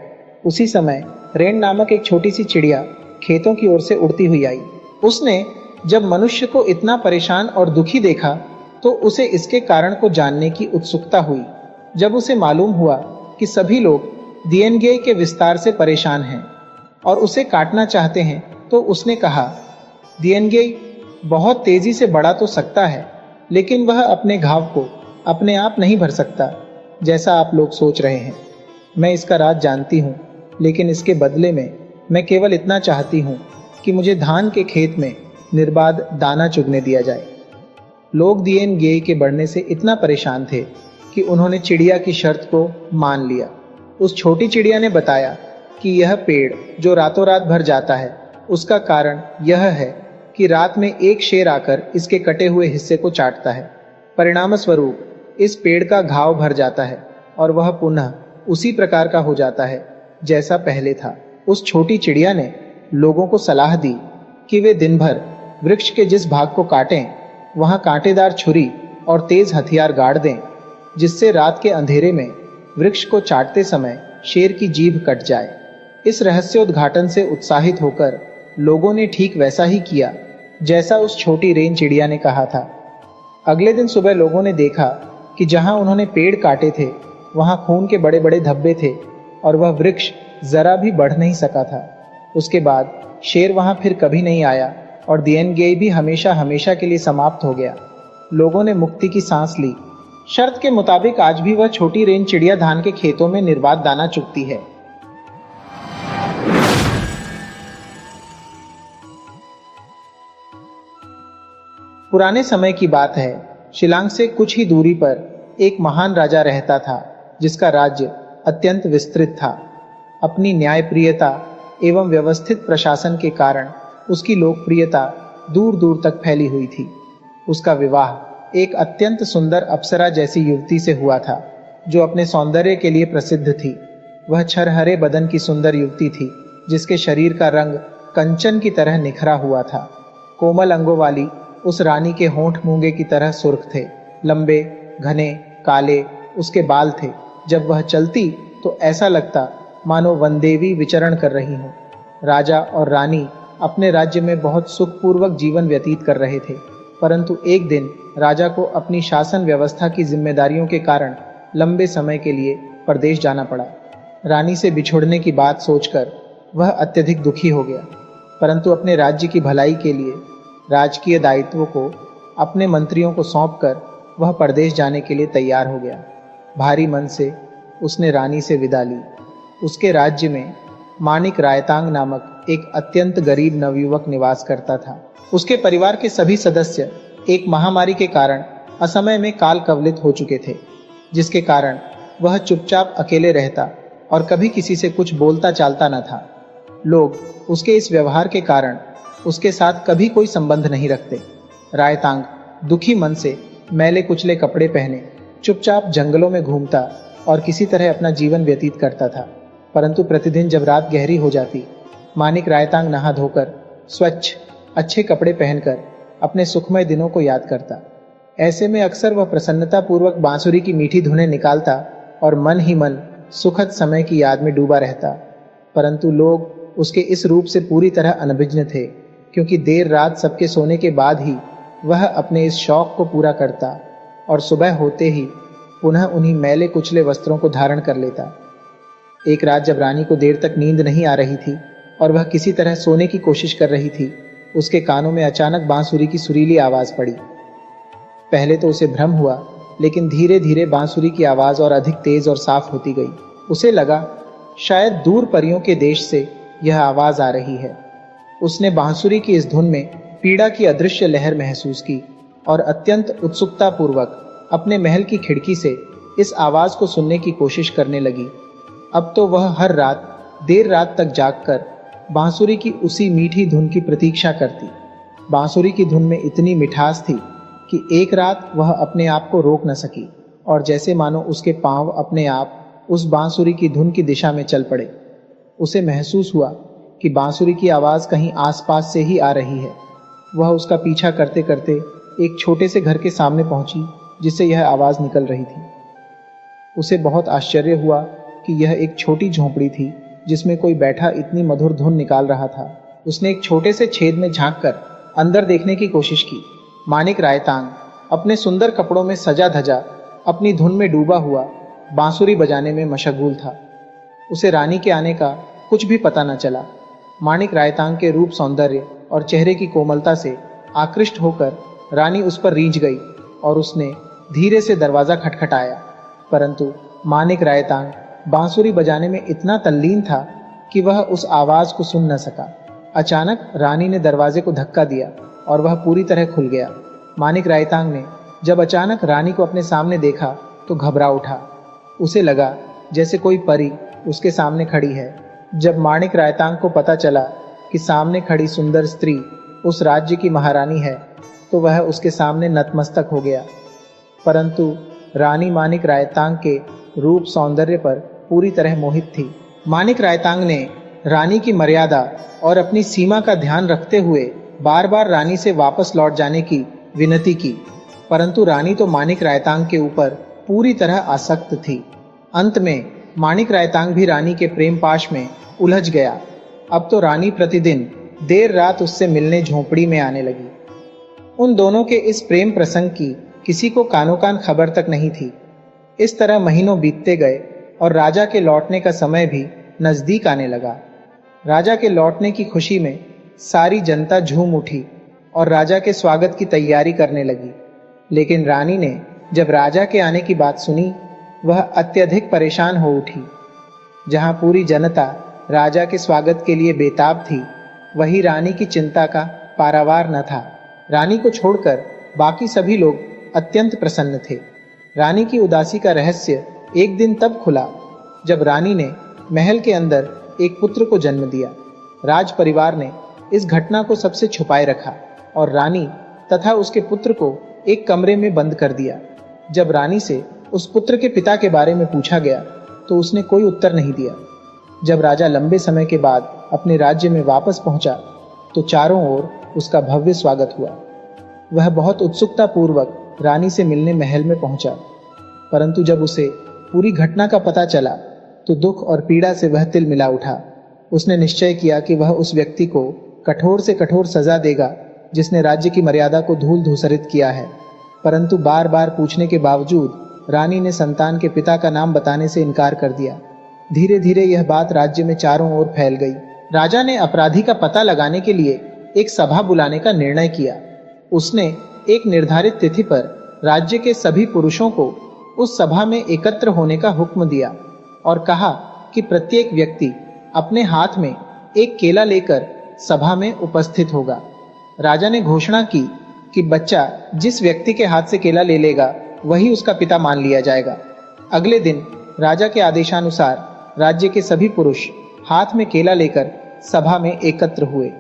उसी समय रेन नामक एक छोटी सी चिड़िया खेतों की ओर से उड़ती हुई आई। उसने जब मनुष्य को इतना परेशान और दुखी देखा तो उसे इसके कारण को जानने की उत्सुकता हुई। जब उसे मालूम हुआ कि सभी लोग दिएनगे के विस्तार से परेशान हैं और उसे काटना चाहते हैं, तो उसने कहा, दिएनगे, बहुत तेजी से बढ़ा तो सकता है, लेकिन वह अपने घाव को अपने आप नहीं भर सकता, जैसा आप लोग सोच रहे हैं। मैं इसका राज जानती हूँ, लेकिन इसके बदले में मैं केवल इतना चाहती हूँ कि मुझे धान के खेत में निर्बाध दाना चुगने दिया जाए। लोग दिएन गेई के बढ़ने से इतना परेशान थे कि उन्होंने चिड़िया की शर्त को मान लिया। उस छोटी चिड़िया ने बताया कि यह पेड़ जो रातों रात भर जाता है, उसका कारण यह है कि रात में एक शेर आकर इसके कटे हुए हिस्से को चाटता है। परिणाम स्वरूप इस पेड़ का घाव भर जाता है और वह पुनः उसी प्रकार का हो जाता है जैसा पहले था। उस छोटी चिड़िया ने लोगों को सलाह दी कि वे दिन भर वृक्ष के जिस भाग को काटें, वहां कांटेदार छुरी और तेज हथियार गाड़ दें, जिससे रात के अंधेरे में वृक्ष को चाटते समय शेर की जीभ कट जाए। इस रहस्योद्घाटन से उत्साहित होकर लोगों ने ठीक वैसा ही किया जैसा उस छोटी रेन चिड़िया ने कहा था। अगले दिन सुबह लोगों ने देखा कि जहां उन्होंने पेड़ काटे थे, वहां खून के बड़े बड़े धब्बे थे और वह वृक्ष जरा भी बढ़ नहीं सका था। उसके बाद शेर वहां फिर कभी नहीं आया और दिएन गेई भी हमेशा हमेशा के लिए समाप्त हो गया। लोगों ने मुक्ति की सांस ली। शर्त के मुताबिक आज भी वह छोटी रेन चिड़िया धान के खेतों में निर्बाध दाना चुगती है। पुराने समय की बात है। शिलांग से कुछ ही दूरी पर एक महान राजा रहता था, जिसका राज्य अत्यंत विस्तृत था। अपनी न्यायप्रियता एवं व्यवस्थित प्रशासन के कारण उसकी लोकप्रियता दूर दूर तक फैली हुई थी। उसका विवाह एक अत्यंत सुंदर अप्सरा जैसी युवती से हुआ था, जो अपने सौंदर्य के लिए प्रसिद्ध थी। वह छरहरे बदन की सुंदर युवती थी, जिसके शरीर का रंग कंचन की तरह निखरा हुआ था। कोमल अंगों वाली उस रानी के होंठ मूंगे की तरह सुर्ख थे। लंबे, घने, काले उसके बाल थे। जब वह चलती तो ऐसा लगता मानो वनदेवी विचरण कर रही हो। राजा और रानी अपने राज्य में बहुत सुखपूर्वक जीवन व्यतीत कर रहे थे, परंतु एक दिन राजा को अपनी शासन व्यवस्था की जिम्मेदारियों के कारण लंबे समय के लिए परदेश जाना पड़ा। रानी से बिछुड़ने की बात सोचकर वह अत्यधिक दुखी हो गया, परंतु अपने राज्य की भलाई के लिए राजकीय दायित्वों को अपने मंत्रियों को सौंपकर वह परदेश जाने के लिए तैयार हो गया। भारी मन से उसने रानी से विदा ली। उसके राज्य में मानिक रायतांग नामक एक अत्यंत गरीब नवयुवक निवास करता था। उसके परिवार के सभी सदस्य एक महामारी के कारण असमय में काल कवलित हो चुके थे, जिसके कारण वह चुपचाप अकेले रहता और कभी किसी से कुछ बोलता चालता न था। लोग उसके इस व्यवहार के कारण उसके साथ कभी कोई संबंध नहीं रखते। रायतांग दुखी मन से मैले कुचले कपड़े पहने चुपचाप जंगलों में घूमता और किसी तरह अपना जीवन व्यतीत करता था। परंतु प्रतिदिन जब रात गहरी हो जाती, मानिक रायतांग नहा धोकर स्वच्छ अच्छे कपड़े पहनकर अपने सुखमय दिनों को याद करता। ऐसे में अक्सर वह प्रसन्नता पूर्वक बांसुरी की मीठी धुनें निकालता और मन ही मन सुखद समय की याद में डूबा रहता। परंतु लोग उसके इस रूप से पूरी तरह अनभिज्ञ थे, क्योंकि देर रात सबके सोने के बाद ही वह अपने इस शौक को पूरा करता और सुबह होते ही पुनः उन्हीं मैले कुचले वस्त्रों को धारण कर लेता। एक रात जब रानी को देर तक नींद नहीं आ रही थी और वह किसी तरह सोने की कोशिश कर रही थी, उसके कानों में अचानक बांसुरी की सुरीली आवाज पड़ी। पहले तो उसे भ्रम हुआ, लेकिन धीरे धीरे बांसुरी की आवाज और अधिक तेज और साफ होती गई। उसे लगा शायद दूर परियों के देश से यह आवाज आ रही है। उसने बांसुरी की इस धुन में पीड़ा की अदृश्य लहर महसूस की और अत्यंत उत्सुकता पूर्वक अपने महल की खिड़की से इस आवाज को सुनने की कोशिश करने लगी। अब तो वह हर रात देर रात तक जागकर बांसुरी की उसी मीठी धुन की प्रतीक्षा करती। बांसुरी की धुन में इतनी मिठास थी कि एक रात वह अपने आप को रोक न सकी और जैसे मानो उसके पांव अपने आप उस बांसुरी की धुन की दिशा में चल पड़े। उसे महसूस हुआ कि बांसुरी की आवाज कहीं आसपास से ही आ रही है। वह उसका पीछा करते करते एक छोटे से घर के सामने पहुंची, जिससे यह आवाज निकल रही थी। उसे बहुत आश्चर्य हुआ कि यह एक छोटी झोंपड़ी थी, जिसमें कोई बैठा इतनी मधुर धुन निकाल रहा था। उसने एक छोटे से छेद में झांककर अंदर देखने की कोशिश की। मानिक रायतांग अपने सुंदर कपड़ों में सजा धजा अपनी धुन में डूबा हुआ बांसुरी बजाने में मशगूल था। उसे रानी के आने का कुछ भी पता न चला। मानिक रायतांग के रूप सौंदर्य और चेहरे की कोमलता से आकृष्ट होकर रानी उस पर रीझ गई और उसने धीरे से दरवाजा खटखटाया, परंतु मानिक रायतांग बांसुरी बजाने में इतना तल्लीन था कि वह उस आवाज को सुन न सका। अचानक रानी ने दरवाजे को धक्का दिया और वह पूरी तरह खुल गया। मानिक रायतांग ने जब अचानक रानी को अपने सामने देखा तो घबरा उठा। उसे लगा जैसे कोई परी उसके सामने खड़ी है। जब मानिक रायतांग को पता चला कि सामने खड़ी सुंदर स्त्री उस राज्य की महारानी है तो वह उसके सामने नतमस्तक हो गया। परंतु रानी मानिक रायतांग के रूप सौंदर्य पर पूरी तरह मोहित थी। मानिक रायतांग ने रानी की मर्यादा और अपनी सीमा का ध्यान रखते हुए बार बार रानी से वापस लौट जाने की विनती की, परंतु रानी तो मानिक रायतांग के ऊपर पूरी तरह आसक्त थी। अंत में मानिक रायतांग भी रानी के प्रेम पाश में उलझ गया। अब तो रानी प्रतिदिन देर रात उससे मिलने झोंपड़ी में आने लगी। उन दोनों के इस प्रेम प्रसंग की किसी को कानो कान खबर तक नहीं थी। इस तरह महीनों बीतते गए और राजा के लौटने का समय भी नजदीक आने लगा। राजा के लौटने की खुशी में सारी जनता झूम उठी और राजा के स्वागत की तैयारी करने लगी। लेकिन रानी ने जब राजा के आने की बात सुनी, वह अत्यधिक परेशान हो उठी। जहां पूरी जनता राजा के स्वागत के लिए बेताब थी, वही रानी की चिंता का पारावार न था। रानी को छोड़कर बाकी सभी लोग अत्यंत प्रसन्न थे। रानी की उदासी का रहस्य एक दिन तब खुला जब रानी ने महल के अंदर एक पुत्र को जन्म दिया। राज परिवार ने इस घटना को सबसे छुपाए रखा और रानी तथा उसके पुत्र को एक कमरे में बंद कर दिया। जब रानी से उस पुत्र के पिता के बारे में पूछा गया तो उसने कोई उत्तर नहीं दिया। जब राजा लंबे समय के बाद अपने राज्य में वापस पहुंचा तो चारों ओर उसका भव्य स्वागत हुआ। वह बहुत उत्सुकता पूर्वक रानी से मिलने महल में पहुंचा, परंतु जब उसे पूरी घटना का पता चला तो दुख और पीड़ा से वह तिलमिला उठा। उसने निश्चय किया कि वह उस व्यक्ति को कठोर से कठोर सजा देगा जिसने राज्य की मर्यादा को धूल धूसरित किया है। परंतु बार बार पूछने के बावजूद रानी ने संतान के पिता का नाम बताने से इनकार कर दिया। धीरे धीरे यह बात राज्य में चारों ओर फैल गई। राजा ने अपराधी का पता लगाने के लिए एक सभा बुलाने का निर्णय किया। उसने एक निर्धारित तिथि पर राज्य के सभी पुरुषों को उस सभा में एकत्र होने का हुक्म दिया और कहा कि प्रत्येक व्यक्ति अपने हाथ में एक केला लेकर सभा में उपस्थित होगा। राजा ने घोषणा की कि बच्चा जिस व्यक्ति के हाथ से केला ले लेगा वही उसका पिता मान लिया जाएगा। अगले दिन राजा के आदेशानुसार राज्य के सभी पुरुष हाथ में केला लेकर सभा में एकत्र हुए।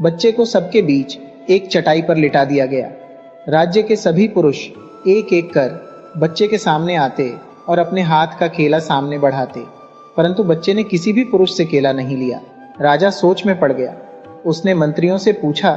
बच्चे को सबके बीच एक चटाई पर लिटा दिया गया। राज्य के सभी पुरुष एक एक कर बच्चे के सामने आते और अपने हाथ का केला सामने बढ़ाते, परंतु बच्चे ने किसी भी पुरुष से केला नहीं लिया। राजा सोच में पड़ गया। उसने मंत्रियों से पूछा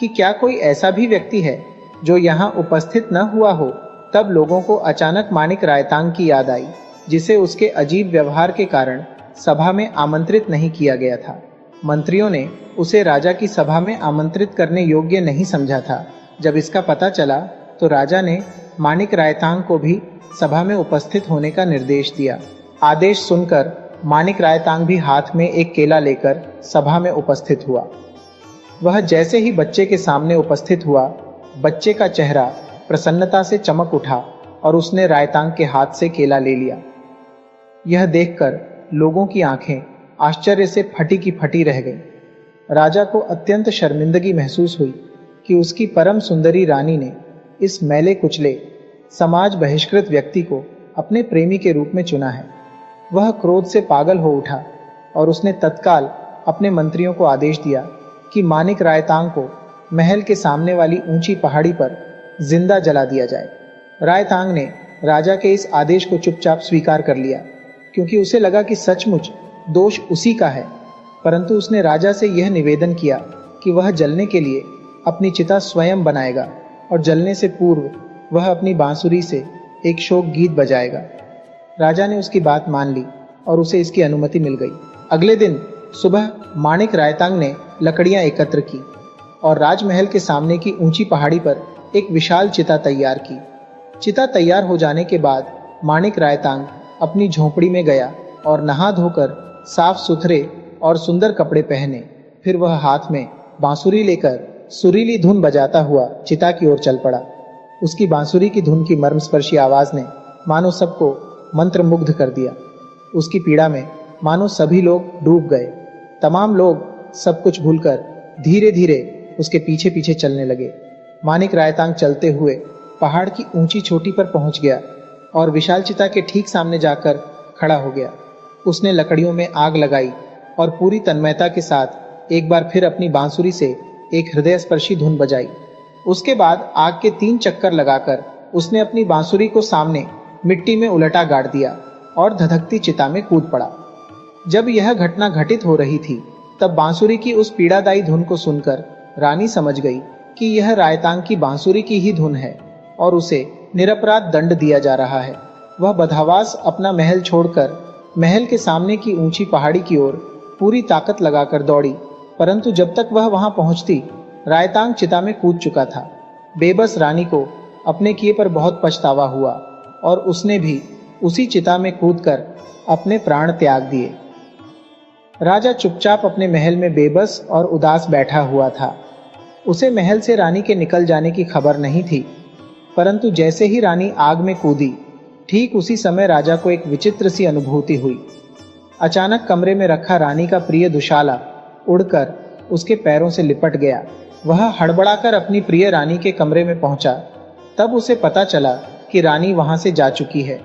कि क्या कोई ऐसा भी व्यक्ति है जो यहाँ उपस्थित न हुआ हो। तब लोगों को अचानक मानिक रायतांग की याद आई, जिसे उसके अजीब व्यवहार के कारण सभा में आमंत्रित नहीं किया गया था। मंत्रियों ने उसे राजा की सभा में आमंत्रित करने योग्य नहीं समझा था। जब इसका पता चला तो राजा ने मानिक रायतांग को भी सभा में उपस्थित होने का निर्देश दिया। आदेश सुनकर मानिक रायतांग भी हाथ में एक केला लेकर सभा में उपस्थित हुआ। वह जैसे ही बच्चे के सामने उपस्थित हुआ, बच्चे का चेहरा प्रसन्नता से चमक उठा और उसने रायतांग के हाथ से केला ले लिया। यह देखकर लोगों की आंखें आश्चर्य से फटी की फटी रह गईं। राजा को अत्यंत शर्मिंदगी महसूस हुई कि उसकी परम सुंदरी रानी ने इस मैले कुचले समाज बहिष्कृत व्यक्ति को अपने प्रेमी के रूप में चुना है। वह क्रोध से पागल हो उठा और उसने तत्काल अपने मंत्रियों को आदेश दिया कि मानिक रायतांग को महल के सामने वाली ऊंची पहाड़ी पर जिंदा जला दिया जाए। रायतांग ने राजा के इस आदेश को चुपचाप स्वीकार कर लिया, क्योंकि उसे लगा कि सचमुच दोष उसी का है। परंतु उसने राजा से यह निवेदन किया कि वह जलने के लिए अपनी चिता स्वयं बनाएगा और जलने से पूर्व वह अपनी बांसुरी से एक शोक गीत बजाएगा। राजा ने उसकी बात मान ली और उसे इसकी अनुमति मिल गई। अगले दिन सुबह मानिक रायतांग ने लकड़ियां एकत्र की और राजमहल के सामने की ऊंची पहाड़ी पर एक विशाल चिता तैयार की। चिता तैयार हो जाने के बाद मानिक रायतांग अपनी झोंपड़ी में गया और नहा धोकर साफ सुथरे और सुंदर कपड़े पहने। फिर वह हाथ में बांसुरी लेकर सुरीली धुन बजाता हुआ चिता की ओर चल पड़ा। उसकी बांसुरी की धुन की मर्मस्पर्शी आवाज ने मानो सबको मंत्रमुग्ध कर दिया। उसकी पीड़ा में मानो सभी लोग डूब गए। तमाम लोग सब कुछ भूलकर धीरे धीरे उसके पीछे पीछे चलने लगे। मानिक रायतांग चलते हुए पहाड़ की ऊंची चोटी पर पहुंच गया और विशाल चिता के ठीक सामने जाकर खड़ा हो गया। उसने लकड़ियों में आग लगाई और पूरी तन्मयता के साथ एक बार फिर अपनी बांसुरी से एक हृदयस्पर्शी धुन बजाई। उसके बाद आग के 3 चक्कर लगाकर उसने अपनी बांसुरी को सामने मिट्टी में उलटा गाड़ दिया और धधकती चिता में कूद पड़ा। जब यह घटना घटित हो रही थी तब बांसुरी की उस पीड़ादायी धुन को सुनकर रानी समझ गई कि यह रायतांग की बांसुरी की ही धुन है और उसे निरपराध दंड दिया जा रहा है। वह बदहवास अपना महल छोड़कर महल के सामने की ऊंची पहाड़ी की ओर पूरी ताकत लगाकर दौड़ी, परंतु जब तक वह वहां पहुंचती रायतांग चिता में कूद चुका था। बेबस रानी को अपने किए पर बहुत पछतावा हुआ और उसने भी उसी चिता में कूदकर अपने प्राण त्याग दिए। राजा चुपचाप अपने महल में बेबस और उदास बैठा हुआ था। उसे महल से रानी के निकल जाने की खबर नहीं थी, परंतु जैसे ही रानी आग में कूदी, ठीक उसी समय राजा को एक विचित्र सी अनुभूति हुई। अचानक कमरे में रखा रानी का प्रिय दुशाला उड़कर उसके पैरों से लिपट गया। वह हड़बड़ाकर अपनी प्रिय रानी के कमरे में पहुंचा। तब उसे पता चला कि रानी वहां से जा चुकी है।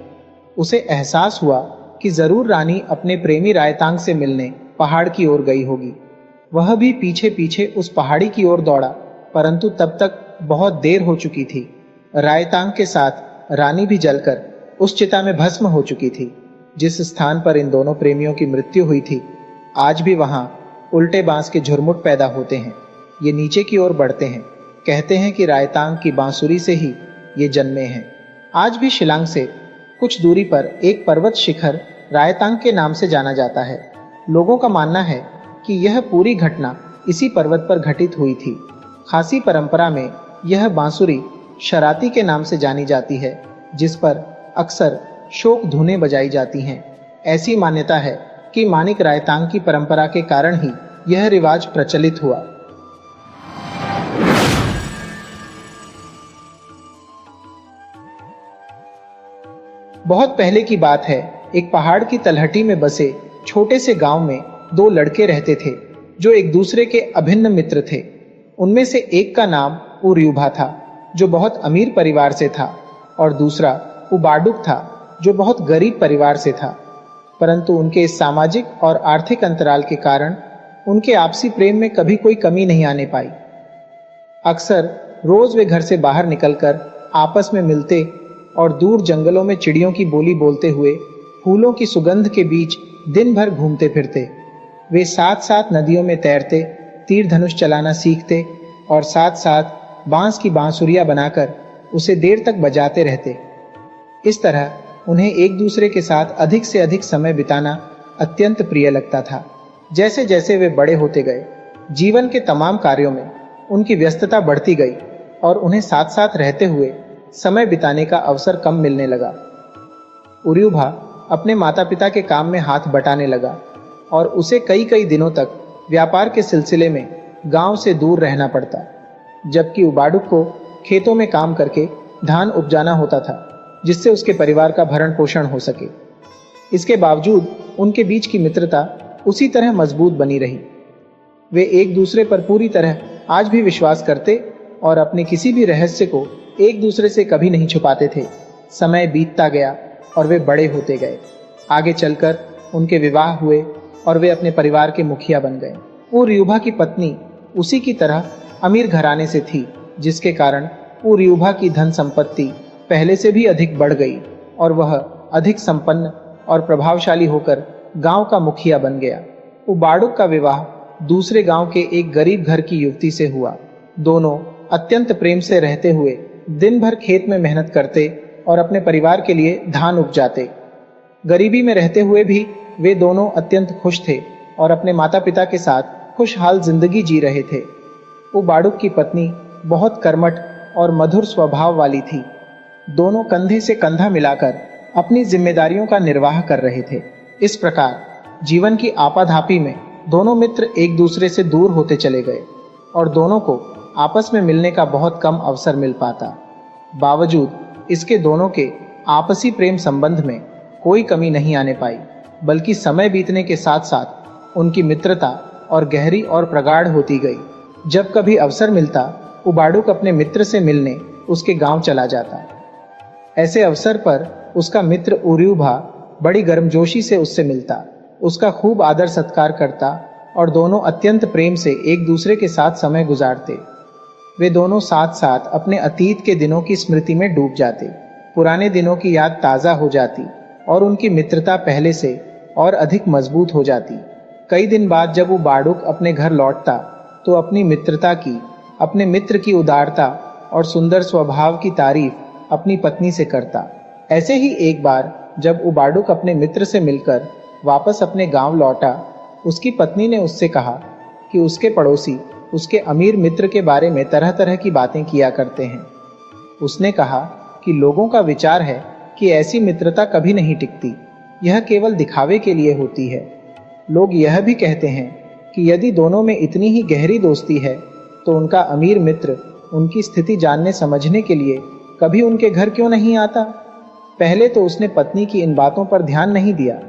उसे एहसास हुआ कि जरूर रानी अपने प्रेमी रायतांग से मिलने पहाड़ की ओर गई होगी। वह भी पीछे पीछे उस पहाड़ी की ओर दौड़ा, परंतु तब तक बहुत देर हो चुकी थी। रायतांग के साथ रानी भी जलकर उस चिता में भस्म हो चुकी थी। जिस स्थान पर इन दोनों प्रेमियों की मृत्यु हुई थी, आज भी वहां उल्टे बांस के झुरमुट पैदा होते हैं। ये नीचे की ओर बढ़ते हैं। कहते हैं कि रायतांग की बांसुरी से ही ये जन्मे हैं। आज भी शिलांग से कुछ दूरी पर एक पर्वत शिखर रायतांग के नाम से जाना जाता है। लोगों का मानना है कि यह पूरी घटना इसी पर्वत पर घटित हुई थी। खासी परंपरा में यह बांसुरी शराती के नाम से जानी जाती है, जिस पर अक्सर शोक धुनें बजाई जाती हैं। ऐसी मान्यता है कि मानिक रायतांग की परंपरा के कारण ही यह रिवाज प्रचलित हुआ। बहुत पहले की बात है। एक पहाड़ की तलहटी में बसे छोटे से गांव में 2 लड़के रहते थे जो एक दूसरे के अभिन्न मित्र थे। उनमें से एक का नाम उर्यूभा था जो बहुत अमीर परिवार से था, और दूसरा उबाडुक था जो बहुत गरीब परिवार से था। परंतु उनके इस सामाजिक और आर्थिक अंतराल के कारण उनके आपसी प्रेम में कभी कोई कमी नहीं आने पाई। अक्सर रोज वे घर से बाहर निकलकर आपस में मिलते और दूर जंगलों में चिड़ियों की बोली बोलते हुए फूलों की सुगंध के बीच दिन भर घूमते फिरते। वे साथ साथ नदियों में तैरते, तीर धनुष चलाना सीखते और साथ साथ बांस की बांसुरियां बनाकर उसे देर तक बजाते रहते। इस तरह उन्हें एक दूसरे के साथ अधिक से अधिक समय बिताना अत्यंत प्रिय लगता था। जैसे जैसे वे बड़े होते गए, जीवन के तमाम कार्यों में उनकी व्यस्तता बढ़ती गई और उन्हें साथ साथ रहते हुए समय बिताने का अवसर कम मिलने लगा। उर्यूभा अपने माता पिता के काम में हाथ बटाने लगा और उसे कई कई दिनों तक व्यापार के सिलसिले में गांव से दूर रहना पड़ता, जबकि उबाडुक को खेतों में काम करके धान उपजाना होता था जिससे उसके परिवार का भरण पोषण हो सके। इसके बावजूद उनके बीच की मित्रता उसी तरह मजबूत बनी रही। वे एक दूसरे पर पूरी तरह आज भी विश्वास करते और अपने किसी भी रहस्य को एक दूसरे से कभी नहीं छुपाते थे। समय बीतता गया और वे बड़े होते गए। आगे चलकर उनके विवाह हुए और वे अपने परिवार के मुखिया बन गए। उर्यूभा की पत्नी उसी की तरह अमीर घराने से थी, जिसके कारण उर्यूभा की धन संपत्ति पहले से भी अधिक बढ़ गई और वह अधिक संपन्न और प्रभावशाली होकर गांव का मुखिया बन गया। उबाडुक का विवाह दूसरे गांव के एक गरीब घर की युवती से हुआ। दोनों अत्यंत प्रेम से रहते हुए दिन भर खेत में मेहनत करते और अपने परिवार के लिए धान उपजाते। गरीबी में रहते हुए भी वे दोनों अत्यंत खुश थे और अपने माता पिता के साथ खुशहाल जिंदगी जी रहे थे। उबाडुक की पत्नी बहुत कर्मठ और मधुर स्वभाव वाली थी। दोनों कंधे से कंधा मिलाकर अपनी जिम्मेदारियों का निर्वाह कर रहे थे। इस प्रकार जीवन की आपाधापी में दोनों मित्र एक दूसरे से दूर होते चले गए और दोनों को आपस में मिलने का बहुत कम अवसर मिल पाता। बावजूद इसके दोनों के आपसी प्रेम संबंध में कोई कमी नहीं आने पाई, बल्कि समय बीतने के साथ साथ उनकी मित्रता और गहरी और प्रगाढ़ होती गई। जब कभी अवसर मिलता, उबाडुक अपने मित्र से मिलने उसके गांव चला जाता। ऐसे अवसर पर उसका मित्र उरियुभा बड़ी गर्मजोशी से उससे मिलता, उसका खूब आदर सत्कार करता और दोनों अत्यंत प्रेम से एक दूसरे के साथ समय गुजारते। वे दोनों साथ साथ अपने अतीत के दिनों की स्मृति में डूब जाते। पुराने दिनों की याद ताज़ा हो जाती और उनकी मित्रता पहले से और अधिक मजबूत हो जाती। कई दिन बाद जब उबाडुक अपने घर लौटता तो अपनी मित्रता की, अपने मित्र की उदारता और सुंदर स्वभाव की तारीफ अपनी पत्नी से करता। ऐसे ही एक बार जब उबाडुक अपने मित्र से मिलकर वापस अपने गांव लौटा, उसकी पत्नी ने उससे कहा कि उसके पड़ोसी उसके अमीर मित्र के बारे में तरह तरह की बातें किया करते हैं। उसने कहा कि लोगों का विचार है कि ऐसी मित्रता कभी नहीं टिकती, यह केवल दिखावे के लिए होती है। लोग यह भी कहते हैं कि यदि दोनों में इतनी ही गहरी दोस्ती है तो उनका अमीर मित्र उनकी स्थिति जानने समझने के लिए कभी उनके घर क्यों नहीं आता। पहले तो उसने पत्नी की इन बातों पर ध्यान नहीं दिया,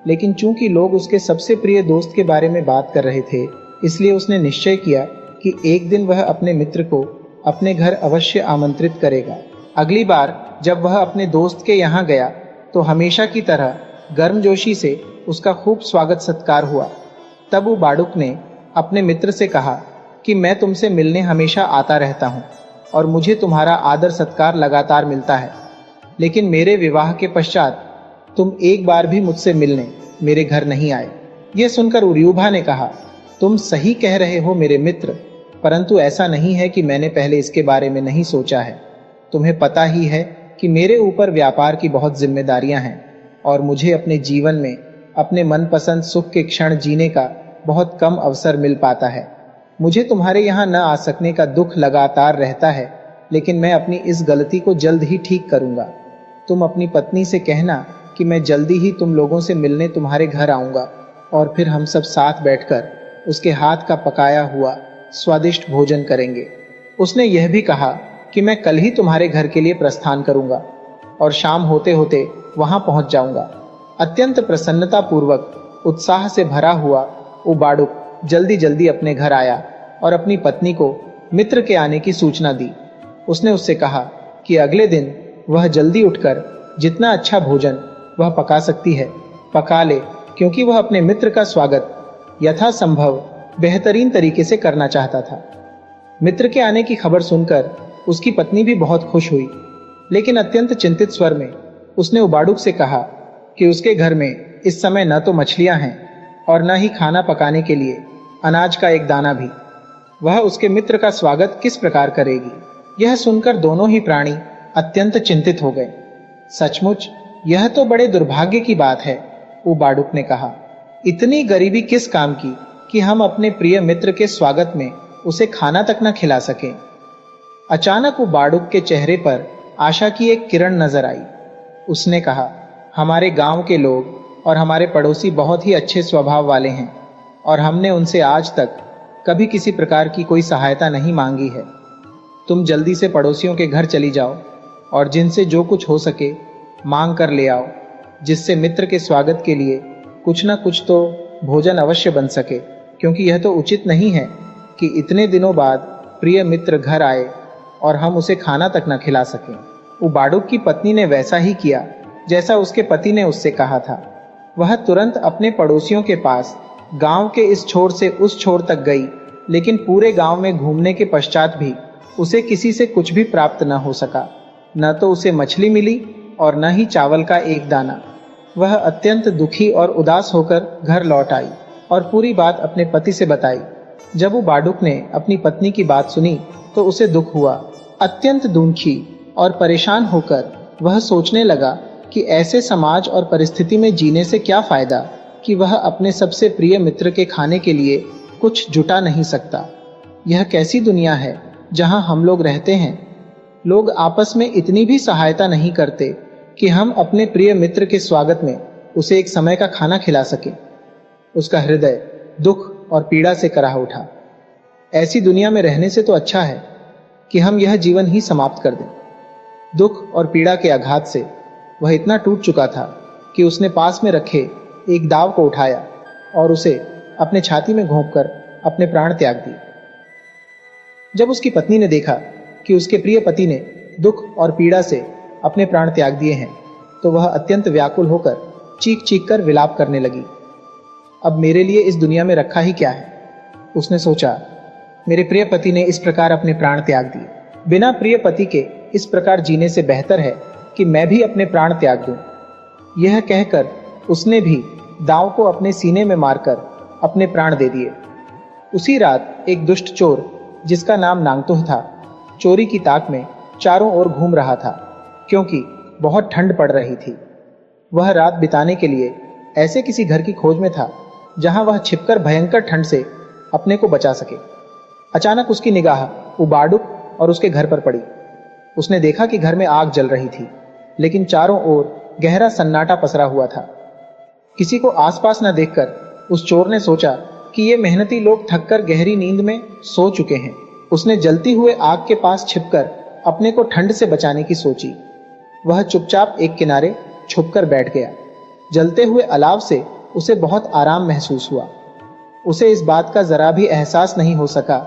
लेकिन चूंकि लोग उसके सबसे प्रिय दोस्त के बारे में बात कर रहे थे, इसलिए उसने निश्चय किया कि एक दिन वह अपने मित्र को अपने घर अवश्य आमंत्रित करेगा। अगली बार जब वह अपने दोस्त के यहाँ गया तो हमेशा की तरह गर्मजोशी से उसका खूब स्वागत सत्कार हुआ। तब उबाडुक ने अपने मित्र से कहा कि मैं तुमसे मिलने हमेशा आता रहता हूँ और मुझे तुम्हारा आदर सत्कार लगातार मिलता है, लेकिन मेरे विवाह के पश्चात तुम एक बार भी मुझसे मिलने मेरे घर नहीं आए। यह सुनकर उरियुभा ने कहा, तुम सही कह रहे हो मेरे मित्र, परंतु ऐसा नहीं है कि मैंने पहले इसके बारे में नहीं सोचा है। तुम्हें पता ही है कि मेरे ऊपर व्यापार की बहुत जिम्मेदारियां हैं और मुझे अपने जीवन में अपने मनपसंद सुख के क्षण जीने का बहुत कम अवसर मिल पाता है। मुझे तुम्हारे यहाँ न आ सकने का दुख लगातार रहता है, लेकिन मैं अपनी इस गलती को जल्द ही ठीक करूंगा। तुम अपनी पत्नी से कहना कि मैं जल्दी ही तुम लोगों से मिलने तुम्हारे घर आऊंगा और फिर हम सब साथ बैठकर उसके हाथ का पकाया हुआ स्वादिष्ट भोजन करेंगे। उसने यह भी कहा कि मैं कल ही तुम्हारे घर के लिए प्रस्थान करूंगा और शाम होते होते वहां पहुंच जाऊंगा। अत्यंत प्रसन्नता पूर्वक उत्साह से भरा हुआ उबाडुक जल्दी जल्दी अपने घर आया और अपनी पत्नी को मित्र के आने की सूचना दी। उसने उससे कहा कि अगले दिन वह जल्दी उठकर जितना अच्छा भोजन वह पका सकती है पका ले, क्योंकि वह अपने मित्र का स्वागत यथासंभव बेहतरीन तरीके से करना चाहता था। मित्र के आने की खबर सुनकर उसकी पत्नी भी बहुत खुश हुई, लेकिन अत्यंत चिंतित स्वर में उसने उबाडुक से कहा कि उसके घर में इस समय न तो मछलियां हैं और न ही खाना पकाने के लिए अनाज का एक दाना भी। वह उसके मित्र का स्वागत किस प्रकार करेगी। यह सुनकर दोनों ही प्राणी अत्यंत चिंतित हो गए। सचमुच यह तो बड़े दुर्भाग्य की बात है, उबाडुक ने कहा। इतनी गरीबी किस काम की कि हम अपने प्रिय मित्र के स्वागत में उसे खाना तक न खिला सकें। अचानक उबाडुक के चेहरे पर आशा की एक किरण नजर आई। उसने कहा, हमारे गांव के लोग और हमारे पड़ोसी बहुत ही अच्छे स्वभाव वाले हैं और हमने उनसे आज तक कभी किसी प्रकार की कोई सहायता नहीं मांगी है। तुम जल्दी से पड़ोसियों के घर चली जाओ और जिनसे जो कुछ हो सके मांग कर ले आओ, जिससे मित्र के स्वागत के लिए कुछ न कुछ तो भोजन अवश्य बन सके, क्योंकि यह तो उचित नहीं है कि इतने दिनों बाद प्रिय मित्र घर आए और हम उसे खाना तक न खिला सकें। उबाडुक की पत्नी ने वैसा ही किया जैसा उसके पति ने उससे कहा था। वह तुरंत अपने पड़ोसियों के पास गांव के इस छोर से उस छोर तक गई, लेकिन पूरे गांव में घूमने के पश्चात भी उसे किसी से कुछ भी प्राप्त न हो सका। न तो उसे मछली मिली और न ही चावल का एक दाना। वह अत्यंत दुखी और उदास होकर घर लौट आई और पूरी बात अपने पति से बताई। जब उबाडुक ने अपनी पत्नी की बात सुनी तो उसे दुख हुआ। अत्यंत दुखी और परेशान होकर वह सोचने लगा कि ऐसे समाज और परिस्थिति में जीने से क्या फायदा कि वह अपने सबसे प्रिय मित्र के खाने के लिए कुछ जुटा नहीं सकता। यह कैसी दुनिया है जहां हम लोग रहते हैं। लोग आपस में इतनी भी सहायता नहीं करते कि हम अपने प्रिय मित्र के स्वागत में उसे एक समय का खाना खिला सके। उसका हृदय दुख और पीड़ा से कराह उठा। ऐसी दुनिया में रहने से तो अच्छा है कि हम यह जीवन ही समाप्त कर दें। दुख और पीड़ा के आघात से वह इतना टूट चुका था कि उसने पास में रखे एक दाव को उठाया और उसे अपने छाती में घोंपकर अपने प्राण त्याग दिए। जब उसकी पत्नी ने देखा कि उसके प्रिय पति ने दुख और पीड़ा से अपने प्राण त्याग दिए हैं, तो वह अत्यंत व्याकुल होकर चीख चीख कर विलाप करने लगी। अब मेरे लिए इस दुनिया में रखा ही क्या है? उसने सोचा, मेरे प्रिय पति ने इस प्रकार अपने प्राण त्याग दिए, बिना प्रिय पति के इस प्रकार जीने से बेहतर है कि मैं भी अपने प्राण त्याग दूं। यह कहकर उसने भी दांव को अपने सीने में मारकर अपने प्राण दे दिए। उसी रात एक दुष्ट चोर जिसका नाम नांगतुह था, चोरी की ताक में चारों ओर घूम रहा था, क्योंकि बहुत ठंड पड़ रही थी। वह रात बिताने के लिए ऐसे किसी घर की खोज में था जहां वह छिपकर भयंकर ठंड से अपने को बचा सके। अचानक उसकी निगाह उबाडुक और उसके घर पर पड़ी। उसने देखा कि घर में आग जल रही थी, लेकिन चारों ओर गहरा सन्नाटा पसरा हुआ था। किसी को आसपास न देखकर उस चोर ने सोचा कि ये मेहनती लोग थककर गहरी नींद में सो चुके हैं। उसने जलती हुए आग के पास छिपकर अपने को ठंड से बचाने की सोची। वह चुपचाप एक किनारे छुपकर बैठ गया। जलते हुए अलाव से उसे बहुत आराम महसूस हुआ। उसे इस बात का जरा भी एहसास नहीं हो सका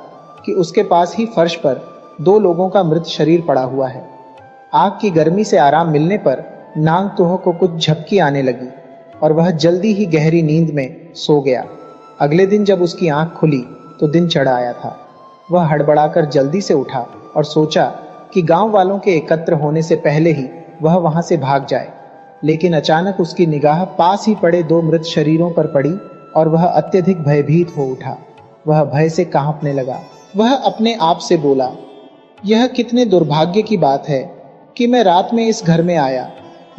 कि उसके पास ही फर्श पर दो लोगों का मृत शरीर पड़ा हुआ है। आग की गर्मी से आराम मिलने पर नांगतुह को कुछ झपकी आने लगी और वह जल्दी ही गहरी नींद में सो गया। अगले दिन जब उसकी आंख खुली तो दिन चढ़ आया था। वह हड़बड़ाकर जल्दी से उठा और सोचा कि गांव वालों के एकत्र होने से पहले ही वह वहां से भाग जाए। लेकिन अचानक उसकी निगाह पास ही पड़े दो मृत शरीरों पर पड़ी और वह अत्यधिक भयभीत हो उठा। वह भय से कांपने लगा। वह अपने आप से बोला, यह कितने दुर्भाग्य की बात है कि मैं रात में इस घर में आया।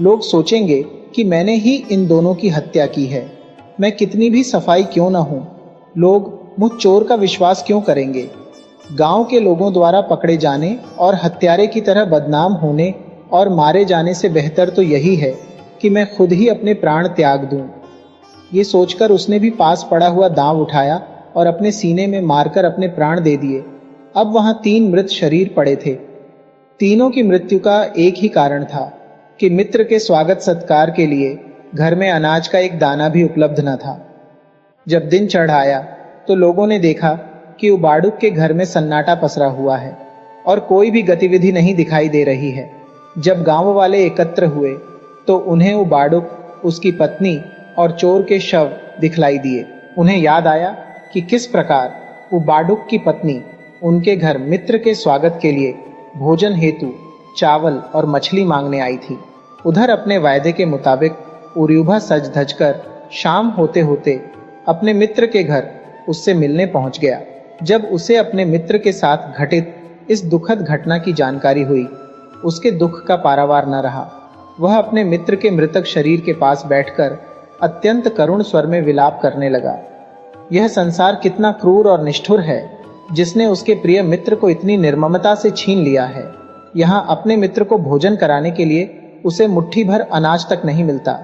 लोग सोचेंगे कि मैंने ही इन दोनों की हत्या की है। मैं कितनी भी सफाई क्यों न हूं, लोग मुझ चोर का विश्वास क्यों करेंगे? गांव के लोगों द्वारा पकड़े जाने और हत्यारे की तरह बदनाम होने और मारे जाने से बेहतर तो यही है कि मैं खुद ही अपने प्राण त्याग दूं। ये सोचकर उसने भी पास पड़ा हुआ दांव उठाया और अपने सीने में मारकर अपने प्राण दे दिए। अब वहां 3 मृत शरीर पड़े थे। तीनों की मृत्यु का एक ही कारण था कि मित्र के स्वागत सत्कार के लिए घर में अनाज का एक दाना भी उपलब्ध न था। जब दिन चढ़ आया तो लोगों ने देखा कि उबाडुक के घर में सन्नाटा पसरा हुआ है और कोई भी गतिविधि नहीं दिखाई दे रही है। जब गांव वाले एकत्र हुए तो उन्हें उबाडुक, उसकी पत्नी और चोर के शव दिखलाई दिए। उन्हें याद आया कि किस प्रकार उबाडुक की पत्नी उनके घर मित्र के स्वागत के लिए भोजन हेतु चावल और मछली मांगने आई थी। उधर अपने वायदे के मुताबिक उर्यूभा सज धज कर शाम होते होते अपने मित्र के घर उससे मिलने पहुंच गया। जब उसे अपने मित्र के साथ घटित इस दुखद घटना की जानकारी हुई, उसके दुख का पारावार न रहा। वह अपने मित्र के मृतक शरीर के पास बैठकर अत्यंत करुण स्वर में विलाप करने लगा। यह संसार कितना क्रूर और निष्ठुर है, जिसने उसके प्रिय मित्र को इतनी निर्ममता से छीन लिया है। यहाँ अपने मित्र को भोजन कराने के लिए उसे मुट्ठी भर अनाज तक नहीं मिलता।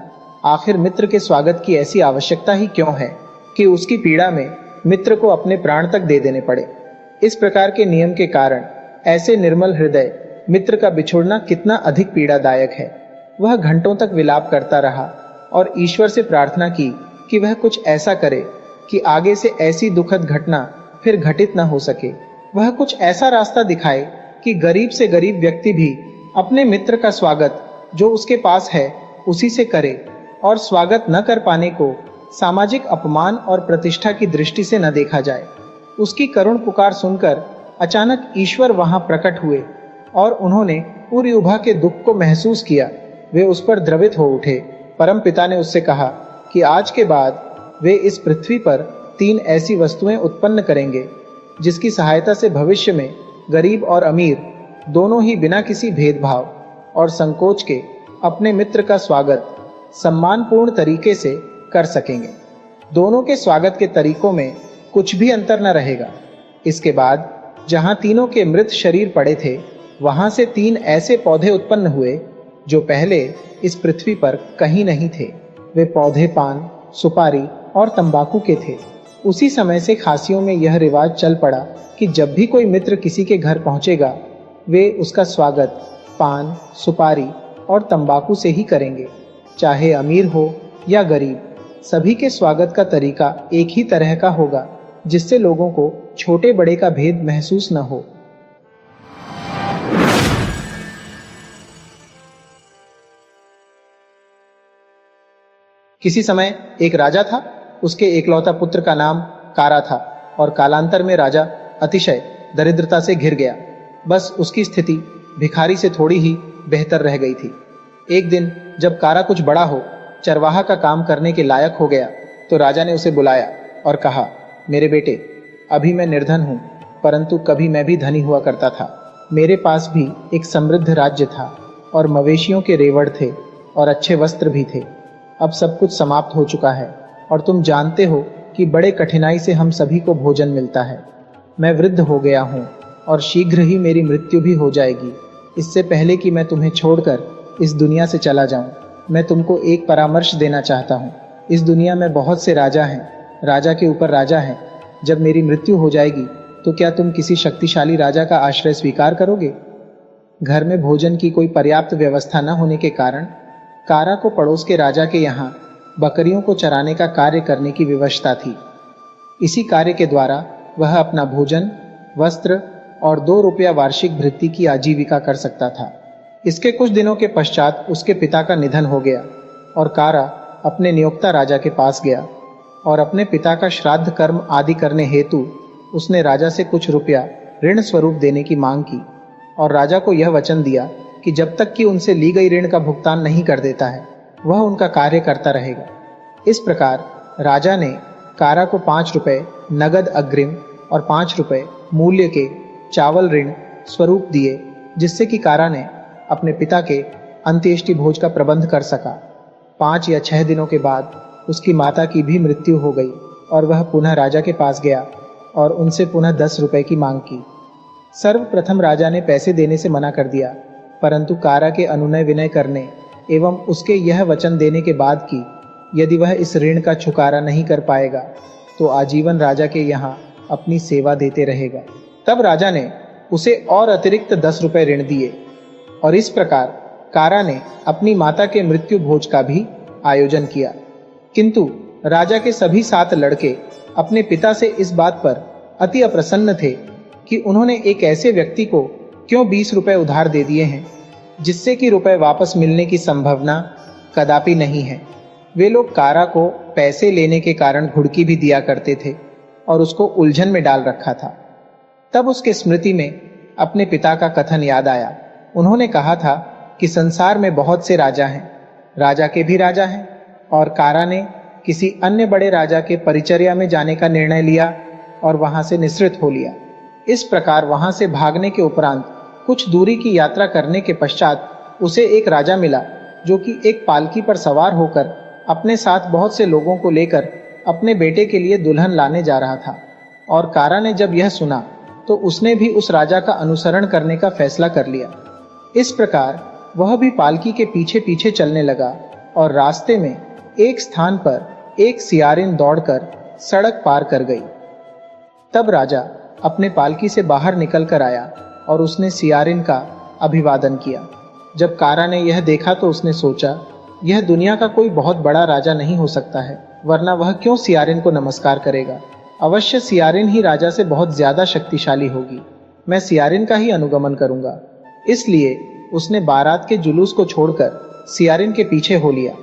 आखिर मित्र के स्वागत की ऐसी आवश्यकता ही क्यों है कि उसकी पीड़ा में मित्र को अपने प्राण तक दे देने पड़े। इस प्रकार के नियम के कारण ऐसे निर्मल हृदय मित्र का बिछुड़ना कितना अधिक पीड़ादायक है। वह घंटों तक विलाप करता रहा और ईश्वर से प्रार्थना की कि वह कुछ ऐसा करे कि आगे से ऐसी दुखद घटना फिर घटित न हो सके। वह कुछ ऐसा रास्ता दिखाए कि गरीब से गरीब व्यक्ति भी अपने मित्र का स्वागत जो उसके पास है उसी से करे और स्वागत न कर पाने को सामाजिक अपमान और प्रतिष्ठा की दृष्टि से न देखा जाए। उसकी करुण पुकार सुनकर अचानक ईश्वर वहां प्रकट हुए और उन्होंने उर्यूभा के दुख को महसूस किया। वे उस पर द्रवित हो उठे। परम पिता ने उससे कहा कि आज के बाद वे इस पृथ्वी पर 3 ऐसी वस्तुएं उत्पन्न करेंगे जिसकी सहायता से भविष्य में गरीब और अमीर दोनों ही बिना किसी भेदभाव और संकोच के अपने मित्र का स्वागत सम्मानपूर्ण तरीके से कर सकेंगे। दोनों के स्वागत के तरीकों में कुछ भी अंतर न रहेगा। इसके बाद जहां तीनों के मृत शरीर पड़े थे, वहां से 3 ऐसे पौधे उत्पन्न हुए जो पहले इस पृथ्वी पर कहीं नहीं थे। वे पौधे पान, सुपारी और तंबाकू के थे। उसी समय से खासियों में यह रिवाज चल पड़ा कि जब भी कोई मित्र किसी के घर पहुंचेगा, वे उसका स्वागत पान, सुपारी और तंबाकू से ही करेंगे। चाहे अमीर हो या गरीब, सभी के स्वागत का तरीका एक ही तरह का होगा, जिससे लोगों को छोटे बड़े का भेद महसूस न हो। किसी समय एक राजा था। उसके एकलौता पुत्र का नाम कारा था और कालांतर में राजा अतिशय दरिद्रता से घिर गया। बस उसकी स्थिति भिखारी से थोड़ी ही बेहतर रह गई थी। एक दिन जब कारा कुछ बड़ा हो, चरवाहा का काम करने के लायक हो गया, तो राजा ने उसे बुलाया और कहा, मेरे बेटे, अभी मैं निर्धन हूं, परंतु कभी मैं भी धनी हुआ करता था। मेरे पास भी एक समृद्ध राज्य था और मवेशियों के रेवड़ थे और अच्छे वस्त्र भी थे। अब सब कुछ समाप्त हो चुका है और तुम जानते हो कि बड़े कठिनाई से हम सभी को भोजन मिलता है। मैं वृद्ध हो गया हूँ और शीघ्र ही मेरी मृत्यु भी हो जाएगी। इससे पहले कि मैं तुम्हें छोड़कर इस दुनिया से चला जाऊं, मैं तुमको एक परामर्श देना चाहता हूँ। इस दुनिया में बहुत से राजा हैं, राजा के ऊपर राजा हैं। जब मेरी मृत्यु हो जाएगी तो क्या तुम किसी शक्तिशाली राजा का आश्रय स्वीकार करोगे? घर में भोजन की कोई पर्याप्त व्यवस्था न होने के कारण कारा को पड़ोस के राजा के यहाँ बकरियों को चराने का कार्य करने की विवशता थी। इसी कार्य के द्वारा वह अपना भोजन, वस्त्र और 2 रुपया वार्षिक भृत्ति की आजीविका कर सकता था। इसके कुछ दिनों के पश्चात उसके पिता का निधन हो गया और कारा अपने नियोक्ता राजा के पास गया और अपने पिता का श्राद्ध कर्म आदि करने हेतु उसने राजा से कुछ रुपया ऋण स्वरूप देने की मांग की और राजा को यह वचन दिया कि जब तक कि उनसे ली गई ऋण का भुगतान नहीं कर देता है, वह उनका कार्य करता रहेगा। इस प्रकार राजा ने कारा को 5 रुपए नगद अग्रिम और 5 रुपए मूल्य के चावल ऋण स्वरूप दिए, जिससे कि कारा ने अपने पिता के अंत्येष्टि भोज का प्रबंध कर सका। 5 या 6 दिनों के बाद उसकी माता की भी मृत्यु हो गई और वह पुनः राजा के पास गया और उनसे पुनः 10 रुपए की मांग की। सर्वप्रथम राजा ने पैसे देने से मना कर दिया, परंतु कारा के अनुनय विनय करने एवं उसके यह वचन देने के बाद कि यदि वह इस ऋण का छुटकारा नहीं कर पाएगा तो आजीवन राजा के यहाँ अपनी सेवा देते रहेगा। तब राजा ने उसे और अतिरिक्त 10 रुपए ऋण दिए और इस प्रकार कारा ने अपनी माता के मृत्यु भोज का भी आयोजन किया। किंतु राजा के सभी 7 लड़के अपने पिता से इस बात पर अति अप्रसन्न थे कि उन्होंने एक ऐसे व्यक्ति को क्यों 20 रुपए उधार दे दिए हैं, जिससे कि रुपए वापस मिलने की संभावना कदापि नहीं है। वे लोग कारा को पैसे लेने के कारण घुड़की भी दिया करते थे और उसको उलझन में डाल रखा था। तब उसके स्मृति में अपने पिता का कथन याद आया। उन्होंने कहा था कि संसार में बहुत से राजा हैं, राजा के भी राजा हैं, और कारा ने किसी अन्य बड़े राजा के परिचर्या में जाने का निर्णय लिया और वहां से निसृत हो लिया। इस प्रकार वहां से भागने के उपरांत कुछ दूरी की यात्रा करने के पश्चात उसे एक राजा मिला, जो कि एक पालकी पर सवार होकर अपने साथ बहुत से लोगों को लेकर अपने बेटे के लिए दुल्हन लाने जा रहा था। और कारा ने जब यह सुना तो उसने भी उस राजा का अनुसरण करने का फैसला कर लिया। इस प्रकार वह भी पालकी के पीछे पीछे चलने लगा और रास्ते में एक स्थान पर एक सियारिन दौड़कर सड़क पार कर गई। तब राजा अपने पालकी से बाहर निकल कर आया और उसने सियारिन का अभिवादन किया। जब कारा ने यह देखा तो उसने सोचा, यह दुनिया का कोई बहुत बड़ा राजा नहीं हो सकता है, वरना वह क्यों सियारिन को नमस्कार करेगा। अवश्य सियारिन ही राजा से बहुत ज्यादा शक्तिशाली होगी। मैं सियारिन का ही अनुगमन करूंगा। इसलिए उसने बारात के जुलूस को छोड़कर सियारिन के पीछे हो लिया।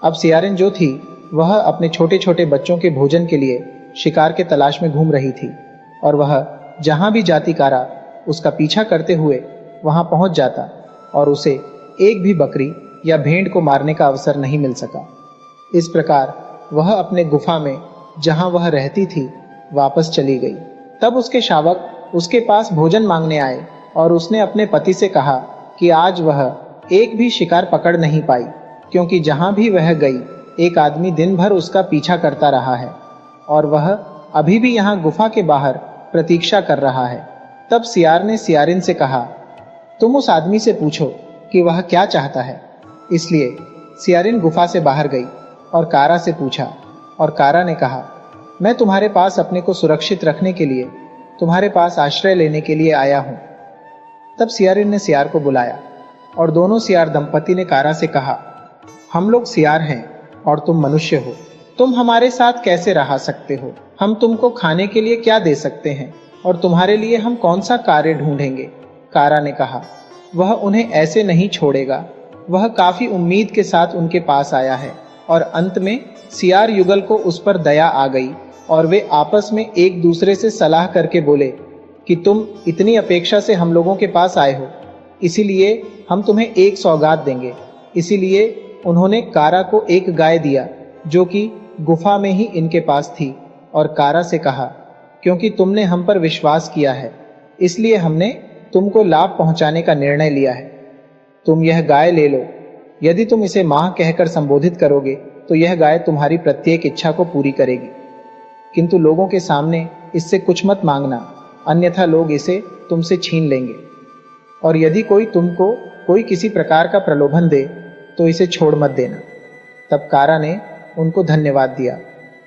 अब सियारिन जो थी वह अपने छोटे छोटे बच्चों के भोजन के लिए शिकार के तलाश में घूम रही थी और वह जहां भी जाती कारा उसका पीछा करते हुए वहां पहुंच जाता और उसे एक भी बकरी या भेड़ को मारने का अवसर नहीं मिल सका। इस प्रकार वह अपने गुफा में जहां वह रहती थी वापस चली गई। तब उसके शावक उसके पास भोजन मांगने आए और उसने अपने पति से कहा कि आज वह एक भी शिकार पकड़ नहीं पाई, क्योंकि जहां भी वह गई एक आदमी दिन भर उसका पीछा करता रहा है और वह अभी भी यहाँ गुफा के बाहर प्रतीक्षा कर रहा है। तब सियार ने सियारिन से कहा, तुम उस आदमी से पूछो कि वह क्या चाहता है। इसलिए सियारिन गुफा से बाहर गई और कारा से पूछा और कारा ने कहा, मैं तुम्हारे पास अपने को सुरक्षित रखने के लिए, तुम्हारे पास आश्रय लेने के लिए आया हूं। तब सियारिन ने सियार को बुलाया और दोनों सियार दंपति ने कारा से कहा, हम लोग सियार हैं और तुम मनुष्य हो, तुम हमारे साथ कैसे रह सकते हो? हम तुमको खाने के लिए क्या दे सकते हैं और तुम्हारे लिए हम कौन सा कार्य ढूंढेंगे? कारा ने कहा, वह उन्हें ऐसे नहीं छोड़ेगा। वह काफी उम्मीद के साथ उनके पास आया है। और अंत में सियार युगल को उस पर दया आ गई और वे आपस में एक दूसरे से सलाह करके बोले कि तुम इतनी अपेक्षा से हम लोगों के पास आए हो, इसीलिए हम तुम्हें एक सौगात देंगे। इसीलिए उन्होंने कारा को एक गाय दिया जो कि गुफा में ही इनके पास थी, और कारा से कहा, क्योंकि तुमने हम पर विश्वास किया है, इसलिए हमने तुमको लाभ पहुंचाने का निर्णय लिया है। तुम यह गाय ले लो। यदि तुम इसे मां कहकर संबोधित करोगे तो यह गाय तुम्हारी प्रत्येक इच्छा को पूरी करेगी, किंतु लोगों के सामने इससे कुछ मत मांगना, अन्यथा लोग इसे तुमसे छीन लेंगे। और यदि कोई किसी प्रकार का प्रलोभन दे तो इसे छोड़ मत देना। तब कारा ने उनको धन्यवाद दिया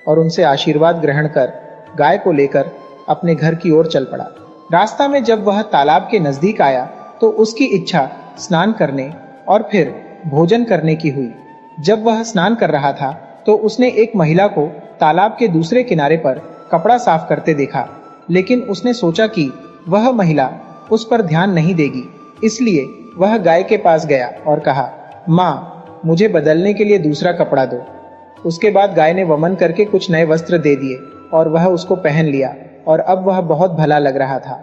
और उनसे आशीर्वाद ग्रहण कर गाय को लेकर अपने घर की ओर चल पड़ा। रास्ता में जब वह तालाब के नजदीक आया तो उसकी इच्छा स्नान करने और फिर भोजन करने की हुई। जब वह स्नान कर रहा था तो उसने एक महिला को तालाब के दूसरे किनारे पर कपड़ा साफ करते देखा, लेकिन उसने सोचा कि वह महिला उस पर ध्यान नहीं देगी, इसलिए वह गाय के पास गया और कहा, माँ, मुझे बदलने के लिए दूसरा कपड़ा दो। उसके बाद गाय ने वमन करके कुछ नए वस्त्र दे दिए और वह उसको पहन लिया और अब वह बहुत भला लग रहा था।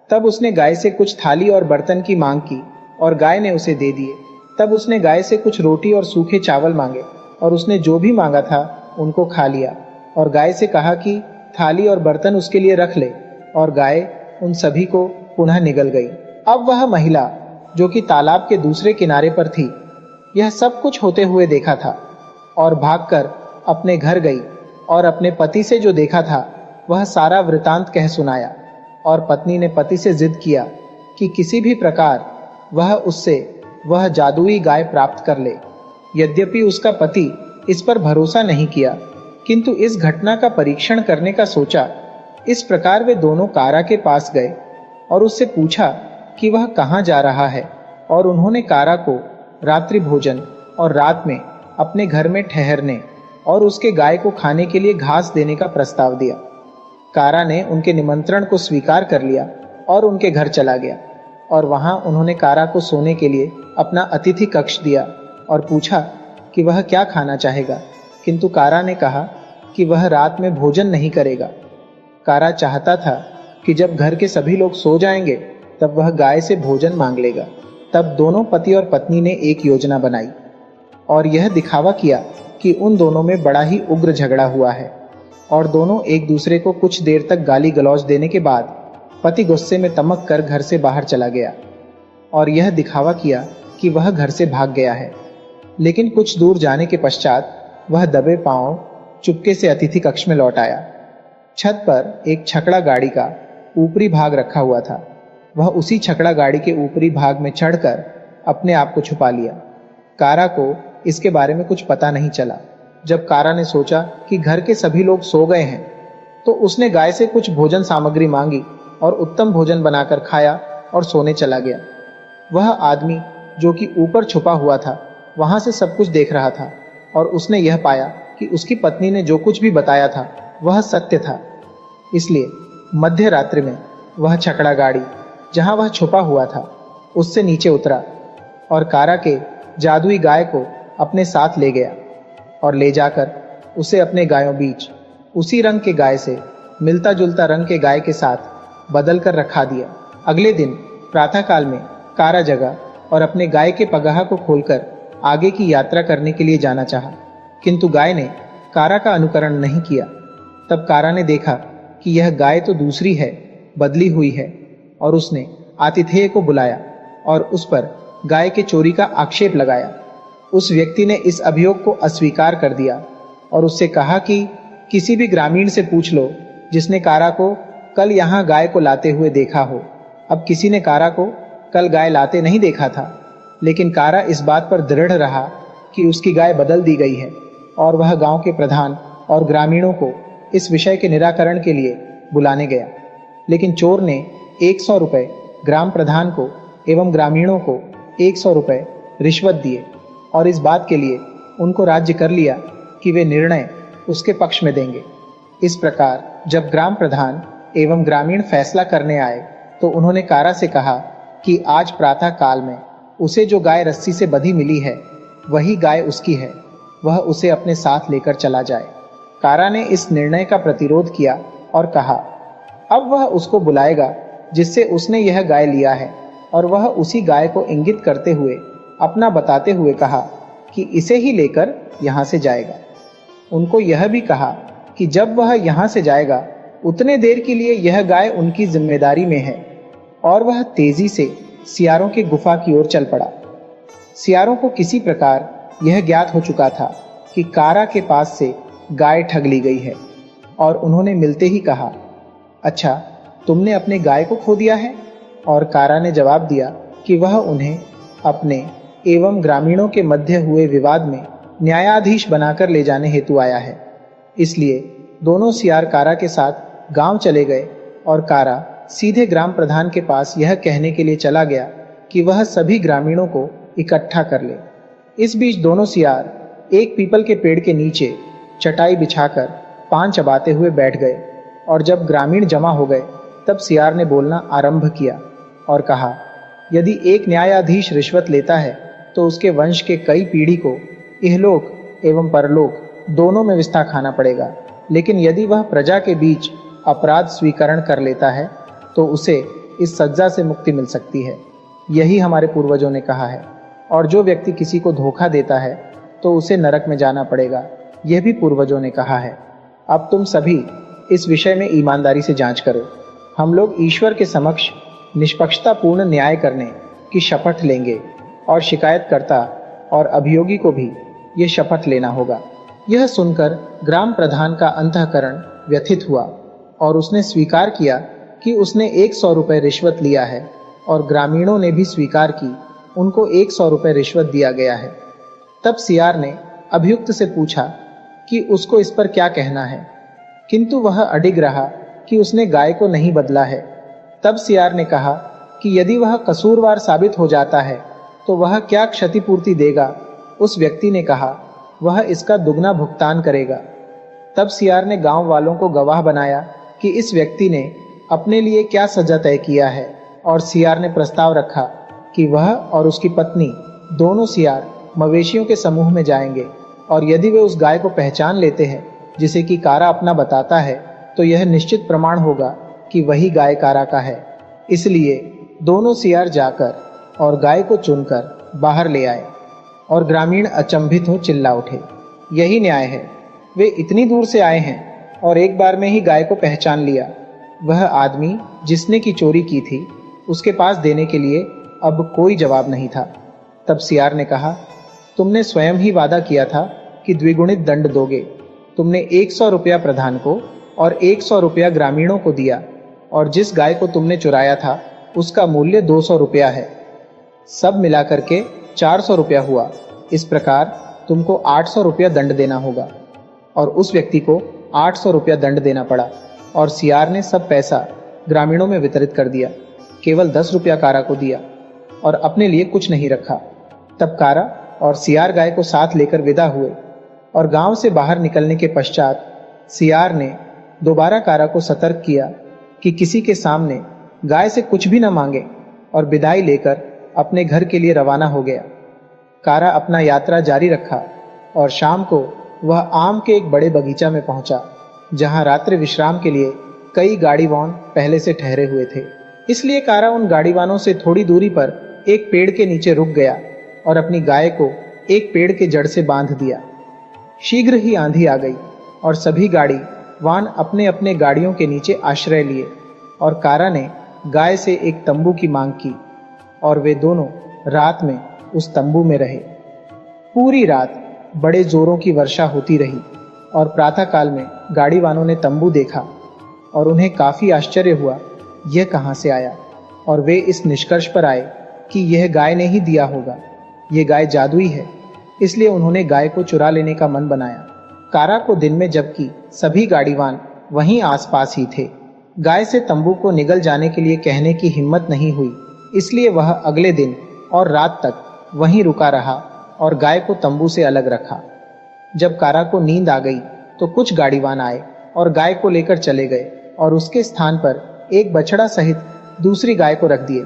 तब उसने गाय से कुछ थाली और बर्तन की मांग की और गाय ने उसे दे दिए। तब उसने गाय से कुछ रोटी और सूखे चावल मांगे और उसने जो भी मांगा था उनको खा लिया और गाय से कहा कि थाली और बर्तन उसके लिए रख ले, और गाय उन सभी को पुनः निगल गई। अब वह महिला जो कि तालाब के दूसरे किनारे पर थी, यह सब कुछ होते हुए देखा था और भागकर अपने घर गई और अपने पति से जो देखा था वह सारा वृतांत कह सुनाया। और पत्नी ने पति से जिद किया कि किसी भी प्रकार वह उससे वह जादुई गाय प्राप्त कर ले। यद्यपि उसका पति इस पर भरोसा नहीं किया, किंतु इस घटना का परीक्षण करने का सोचा। इस प्रकार वे दोनों कारा के पास गए और उससे पूछा कि वह कहाँ जा रहा है, और उन्होंने कारा को रात्रि भोजन और रात में अपने घर में ठहरने और उसके गाय को खाने के लिए घास देने का प्रस्ताव दिया। कारा ने उनके निमंत्रण को स्वीकार कर लिया और उनके घर चला गया, और वहां उन्होंने कारा को सोने के लिए अपना अतिथि कक्ष दिया और पूछा कि वह क्या खाना चाहेगा, किंतु कारा ने कहा कि वह रात में भोजन नहीं करेगा। कारा चाहता था कि जब घर के सभी लोग सो जाएंगे तब वह गाय से भोजन मांग लेगा। तब दोनों पति और पत्नी ने एक योजना बनाई और यह दिखावा किया कि उन दोनों में बड़ा ही उग्र झगड़ा हुआ है, और दोनों एक दूसरे को कुछ देर तक गाली गलौज देने के बाद पति गुस्से में तमक कर घर से बाहर चला गया और यह दिखावा किया कि वह घर से भाग गया है। लेकिन कुछ दूर जाने के पश्चात वह दबे पांव चुपके से अतिथि कक्ष में लौट आया। छत पर एक छकड़ा गाड़ी का ऊपरी भाग रखा हुआ था। वह उसी छकड़ा गाड़ी के ऊपरी भाग में चढ़कर अपने आप को छुपा लिया। कारा को इसके बारे में कुछ पता नहीं चला। जब कारा ने सोचा कि घर के सभी लोग सो गए हैं तो उसने गाय से कुछ भोजन सामग्री मांगी और उत्तम भोजन बनाकर खाया और सोने चला गया। वह आदमी जो कि ऊपर छुपा हुआ था वहां से सब कुछ देख रहा था, और उसने यह पाया कि उसकी पत्नी ने जो कुछ भी बताया था वह सत्य था। इसलिए मध्य रात्रि में वह छकड़ा गाड़ी जहां वह छुपा हुआ था उससे नीचे उतरा और कारा के जादुई गाय को अपने साथ ले गया और ले जाकर उसे अपने गायों बीच उसी रंग के गाय से मिलता जुलता रंग के गाय के साथ बदल कर रखा दिया। अगले दिन प्रातःकाल में कारा जगा और अपने गाय के पगाहा को खोलकर आगे की यात्रा करने के लिए जाना चाहा, किंतु गाय ने कारा का अनुकरण नहीं किया। तब कारा ने देखा कि यह गाय तो दूसरी है, बदली हुई है, और उसने आतिथेय को बुलाया और उस पर गाय के चोरी का आक्षेप लगाया। उस व्यक्ति ने इस अभियोग को अस्वीकार कर दिया और उससे कहा कि किसी भी ग्रामीण से पूछ लो जिसने कारा को कल यहाँ गाय को लाते हुए देखा हो। अब किसी ने कारा को कल गाय लाते नहीं देखा था, लेकिन कारा इस बात पर दृढ़ रहा कि उसकी गाय बदल दी गई है, और वह गांव के प्रधान और ग्रामीणों को इस विषय के निराकरण के लिए बुलाने गया, लेकिन चोर ने 100 रुपये ग्राम प्रधान को एवं ग्रामीणों को 100 रुपये रिश्वत दिए और इस बात के लिए उनको राज्य कर लिया कि वे निर्णय उसके पक्ष में देंगे। इस प्रकार जब ग्राम प्रधान एवं ग्रामीण फैसला करने आए तो उन्होंने कारा से कहा कि आज प्रातः काल में उसे जो गाय रस्सी से बंधी मिली है वही गाय उसकी है, वह उसे अपने साथ लेकर चला जाए। कारा ने इस निर्णय का प्रतिरोध किया और कहा अब वह उसको बुलाएगा जिससे उसने यह गाय लिया है, और वह उसी गाय को इंगित करते हुए अपना बताते हुए कहा कि इसे ही लेकर यहाँ से जाएगा। उनको यह भी कहा कि जब वह यहाँ से जाएगा उतने देर के लिए यह गाय उनकी जिम्मेदारी में है, और वह तेजी से सियारों की गुफा की ओर चल पड़ा। सियारों को किसी प्रकार यह ज्ञात हो चुका था कि कारा के पास से गाय ठग ली गई है, और उन्होंने मिलते ही कहा अच्छा, तुमने अपने गाय को खो दिया है? और कारा ने जवाब दिया कि वह उन्हें अपने एवं ग्रामीणों के मध्य हुए विवाद में न्यायाधीश बनाकर ले जाने हेतु आया है। इसलिए दोनों सियार कारा के साथ गांव चले गए और कारा सीधे ग्राम प्रधान के पास यह कहने के लिए चला गया कि वह सभी ग्रामीणों को इकट्ठा कर ले। इस बीच दोनों सियार एक पीपल के पेड़ के नीचे चटाई बिछाकर पान चबाते हुए बैठ गए, और जब ग्रामीण जमा हो गए तब सियार ने बोलना आरंभ किया और कहा यदि एक न्यायाधीश रिश्वत लेता है तो उसके वंश के कई पीढ़ी को इहलोक एवं परलोक दोनों में विस्तार खाना पड़ेगा, लेकिन यदि वह प्रजा के बीच अपराध स्वीकरण कर लेता है तो उसे इस सज्जा से मुक्ति मिल सकती है। यही हमारे पूर्वजों ने कहा है, और जो व्यक्ति किसी को धोखा देता है तो उसे नरक में जाना पड़ेगा, यह भी पूर्वजों ने कहा है। अब तुम सभी इस विषय में ईमानदारी से जांच करो। हम लोग ईश्वर के समक्ष निष्पक्षतापूर्ण न्याय करने की शपथ लेंगे, और शिकायतकर्ता और अभियोगी को भी ये शपथ लेना होगा। यह सुनकर ग्राम प्रधान का अंतःकरण व्यथित हुआ और उसने स्वीकार किया कि उसने 100 रुपये रिश्वत लिया है, और ग्रामीणों ने भी स्वीकार की उनको 100 रुपये रिश्वत दिया गया है। तब सियार ने अभियुक्त से पूछा कि उसको इस पर क्या कहना है, किंतु वह अडिग रहा कि उसने गाय को नहीं बदला है। तब सियार ने कहा कि यदि वह कसूरवार साबित हो जाता है तो वह क्या क्षतिपूर्ति देगा। उस व्यक्ति ने कहा वह इसका दुगना भुगतान करेगा। तब सियार ने गांव वालों को गवाह बनाया कि इस व्यक्ति ने अपने लिए क्या सजा तय किया है, और सियार ने प्रस्ताव रखा कि वह और उसकी पत्नी दोनों सियार मवेशियों के समूह में जाएंगे, और यदि वे उस गाय को पहचान लेते हैं जिसे कि कारा अपना बताता है तो यह निश्चित प्रमाण होगा कि वही गाय कारा का है। इसलिए दोनों सियार जाकर और गाय को चुनकर बाहर ले आए, और ग्रामीण अचंभित हो चिल्ला उठे, यही न्याय है, वे इतनी दूर से आए हैं और एक बार में ही गाय को पहचान लिया। वह आदमी जिसने की चोरी की थी उसके पास देने के लिए अब कोई जवाब नहीं था। तब सियार ने कहा तुमने स्वयं ही वादा किया था कि द्विगुणित दंड दोगे। तुमने 100 रुपया प्रधान को और 100 रुपया ग्रामीणों को दिया, और जिस गाय को तुमने चुराया था उसका मूल्य 200 रुपया है, सब मिलाकर के 400 रुपया हुआ। इस प्रकार तुमको 800 रुपया दंड देना होगा। और उस व्यक्ति को 800 रुपया दंड देना पड़ा, और सियार ने सब पैसा ग्रामीणों में वितरित कर दिया, केवल 10 रुपया कारा को दिया और अपने लिए कुछ नहीं रखा। तब कारा और सियार गाय को साथ लेकर विदा हुए, और गांव से बाहर निकलने के पश्चात सियार ने दोबारा कारा को सतर्क किया कि किसी के सामने गाय से कुछ भी न मांगे, और विदाई लेकर अपने घर के लिए रवाना हो गया। कारा अपना यात्रा जारी रखा, और शाम को वह आम के एक बड़े बगीचा में पहुंचा, जहां रात्रि विश्राम के लिए कई गाड़ीवान पहले से ठहरे हुए थे। इसलिए कारा उन गाड़ीवानों से थोड़ी दूरी पर एक पेड़ के नीचे रुक गया और अपनी गाय को एक पेड़ के जड़ से बांध दिया। शीघ्र ही आंधी आ गई और सभी गाड़ी वान अपने अपने गाड़ियों के नीचे आश्रय लिए, और कारा ने गाय से एक तंबू की मांग की, और वे दोनों रात में उस तंबू में रहे। पूरी रात बड़े जोरों की वर्षा होती रही, और प्रातःकाल में गाड़ी वालों ने तंबू देखा और उन्हें काफी आश्चर्य हुआ यह कहां से आया, और वे इस निष्कर्ष पर आए कि यह गाय ने ही दिया होगा, यह गाय जादुई है। इसलिए उन्होंने गाय को चुरा लेने का मन बनाया। कारा को दिन में, जबकि सभी गाड़ीवान वहीं आसपास ही थे, गाय से तंबू को निगल जाने के लिए कहने की हिम्मत नहीं हुई। इसलिए वह अगले दिन और रात तक वहीं रुका रहा और गाय को तंबू से अलग रखा। जब कारा को नींद आ गई तो कुछ गाड़ीवान आए और गाय को लेकर चले गए और उसके स्थान पर एक बछड़ा सहित दूसरी गाय को रख दिए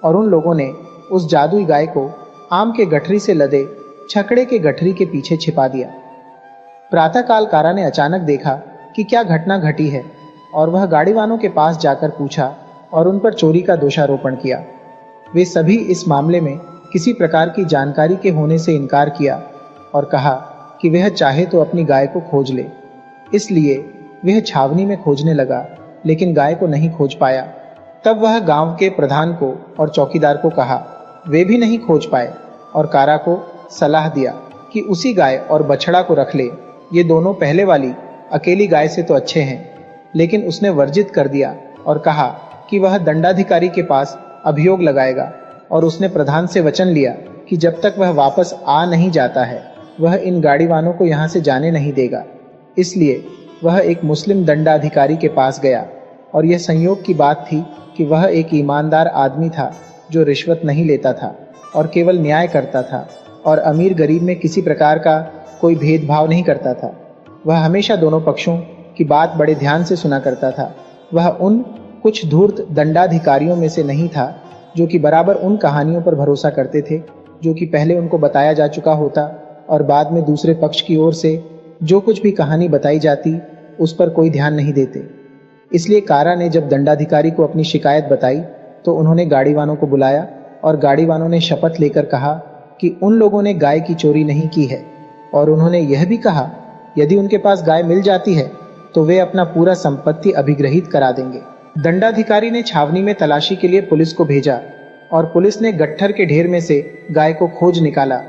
और उन लोगों ने उस जादुई गाय को आम के गठरी से लदे छकड़े के गठरी के पीछे छिपा दिया। प्रातःकाल कारा ने अचानक देखा कि क्या घटना घटी है और वह गाड़ीवानों के पास जाकर पूछा और उन पर चोरी का दोषारोपण किया। वे सभी इस मामले में किसी प्रकार की जानकारी के होने से इनकार किया और कहा कि वह चाहे तो अपनी गाय को खोज ले। इसलिए वह छावनी में खोजने लगा, लेकिन गाय को नहीं खोज पाया। तब वह गांव के प्रधान को और चौकीदार को कहा, वे भी नहीं खोज पाए और कारा को सलाह दिया कि उसी गाय और बछड़ा को रख ले। ये दोनों पहले वाली अकेली गाय से तो अच्छे हैं, लेकिन उसने वर्जित कर दिया और कहा कि वह दंडाधिकारी के पास अभियोग लगाएगा और उसने प्रधान से वचन लिया कि जब तक वह वापस आ नहीं जाता है वह इन गाड़ीवानों को यहाँ से जाने नहीं देगा। इसलिए वह एक मुस्लिम दंडाधिकारी के पास गया और यह संयोग की बात थी कि वह एक ईमानदार आदमी था जो रिश्वत नहीं लेता था और केवल न्याय करता था और अमीर गरीब में किसी प्रकार का कोई भेदभाव नहीं करता था। वह हमेशा दोनों पक्षों की बात बड़े ध्यान से सुना करता था। वह उन कुछ धूर्त दंडाधिकारियों में से नहीं था जो कि बराबर उन कहानियों पर भरोसा करते थे जो कि पहले उनको बताया जा चुका होता और बाद में दूसरे पक्ष की ओर से जो कुछ भी कहानी बताई जाती उस पर कोई ध्यान नहीं देते। इसलिए कारा ने जब दंडाधिकारी को अपनी शिकायत बताई तो उन्होंने गाड़ीवानों को बुलाया और गाड़ीवानों ने शपथ लेकर कहा कि उन लोगों ने गाय की चोरी नहीं की है और उन्होंने यह भी कहा यदि उनके पास गाय मिल जाती है तो वे अपना पूरा संपत्ति अभिग्रहित करा देंगे। दंडाधिकारी ने छावनी में तलाशी के लिए पुलिस को भेजा और पुलिस ने गट्ठर के ढेर में से गाय को खोज निकाला।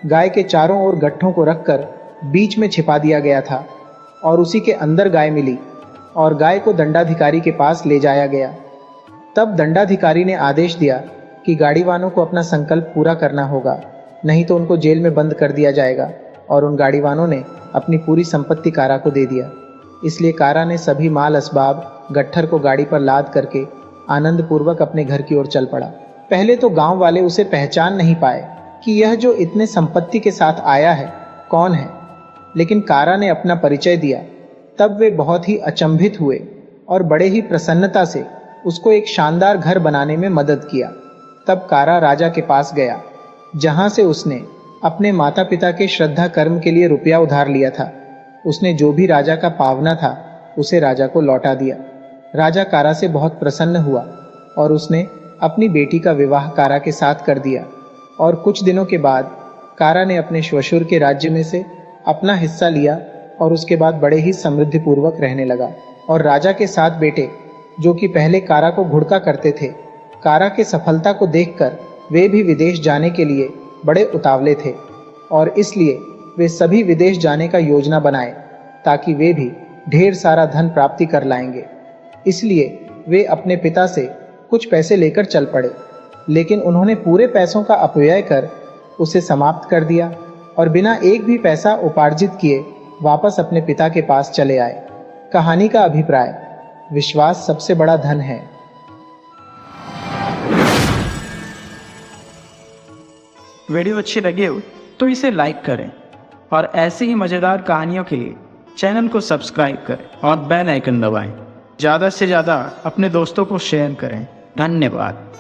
गाय के चारों ओर गट्ठों को रखकर बीच में छिपा दिया गया था और उसी के अंदर गाय मिली और गाय को दंडाधिकारी के पास ले जाया गया। तब दंडाधिकारी ने आदेश दिया कि गाड़ीवानों को अपना संकल्प पूरा करना होगा, नहीं तो उनको जेल में बंद कर दिया जाएगा और उन गाड़ीवानों ने अपनी पूरी संपत्ति कारा को दे दिया। इसलिए कारा ने सभी माल असबाब गट्ठर को गाड़ी पर लाद करके आनंद पूर्वक अपने घर की ओर चल पड़ा। पहले तो गांव वाले उसे पहचान नहीं पाए कि यह जो इतने संपत्ति के साथ आया है कौन है, लेकिन कारा ने अपना परिचय दिया। तब वे बहुत ही अचंभित हुए और बड़े ही प्रसन्नता से उसको एक शानदार घर बनाने में मदद किया। तब कारा राजा के पास गया जहां से उसने अपने माता पिता के श्रद्धा कर्म के लिए रुपया उधार लिया था। उसने जो भी राजा का पावना था उसे राजा को लौटा दिया। राजा कारा से बहुत प्रसन्न हुआ और उसने अपनी बेटी का विवाह कारा के साथ कर दिया और कुछ दिनों के बाद कारा ने अपने श्वशुर के राज्य में से अपना हिस्सा लिया और उसके बाद बड़े ही समृद्धिपूर्वक रहने लगा। और राजा के 7 बेटे जो कि पहले कारा को घुड़का करते थे, कारा के सफलता को देखकर वे भी विदेश जाने के लिए बड़े उतावले थे और इसलिए वे सभी विदेश जाने का योजना बनाए ताकि वे भी ढेर सारा धन प्राप्ति कर लाएंगे। इसलिए वे अपने पिता से कुछ पैसे लेकर चल पड़े, लेकिन उन्होंने पूरे पैसों का अपव्यय कर उसे समाप्त कर दिया और बिना एक भी पैसा उपार्जित किए वापस अपने पिता के पास चले आए। कहानी का अभिप्राय: विश्वास सबसे बड़ा धन है। वीडियो अच्छी लगी हो तो इसे लाइक करें और ऐसी ही मज़ेदार कहानियों के लिए चैनल को सब्सक्राइब करें और बेल आइकन दबाएं। ज़्यादा से ज़्यादा अपने दोस्तों को शेयर करें। धन्यवाद।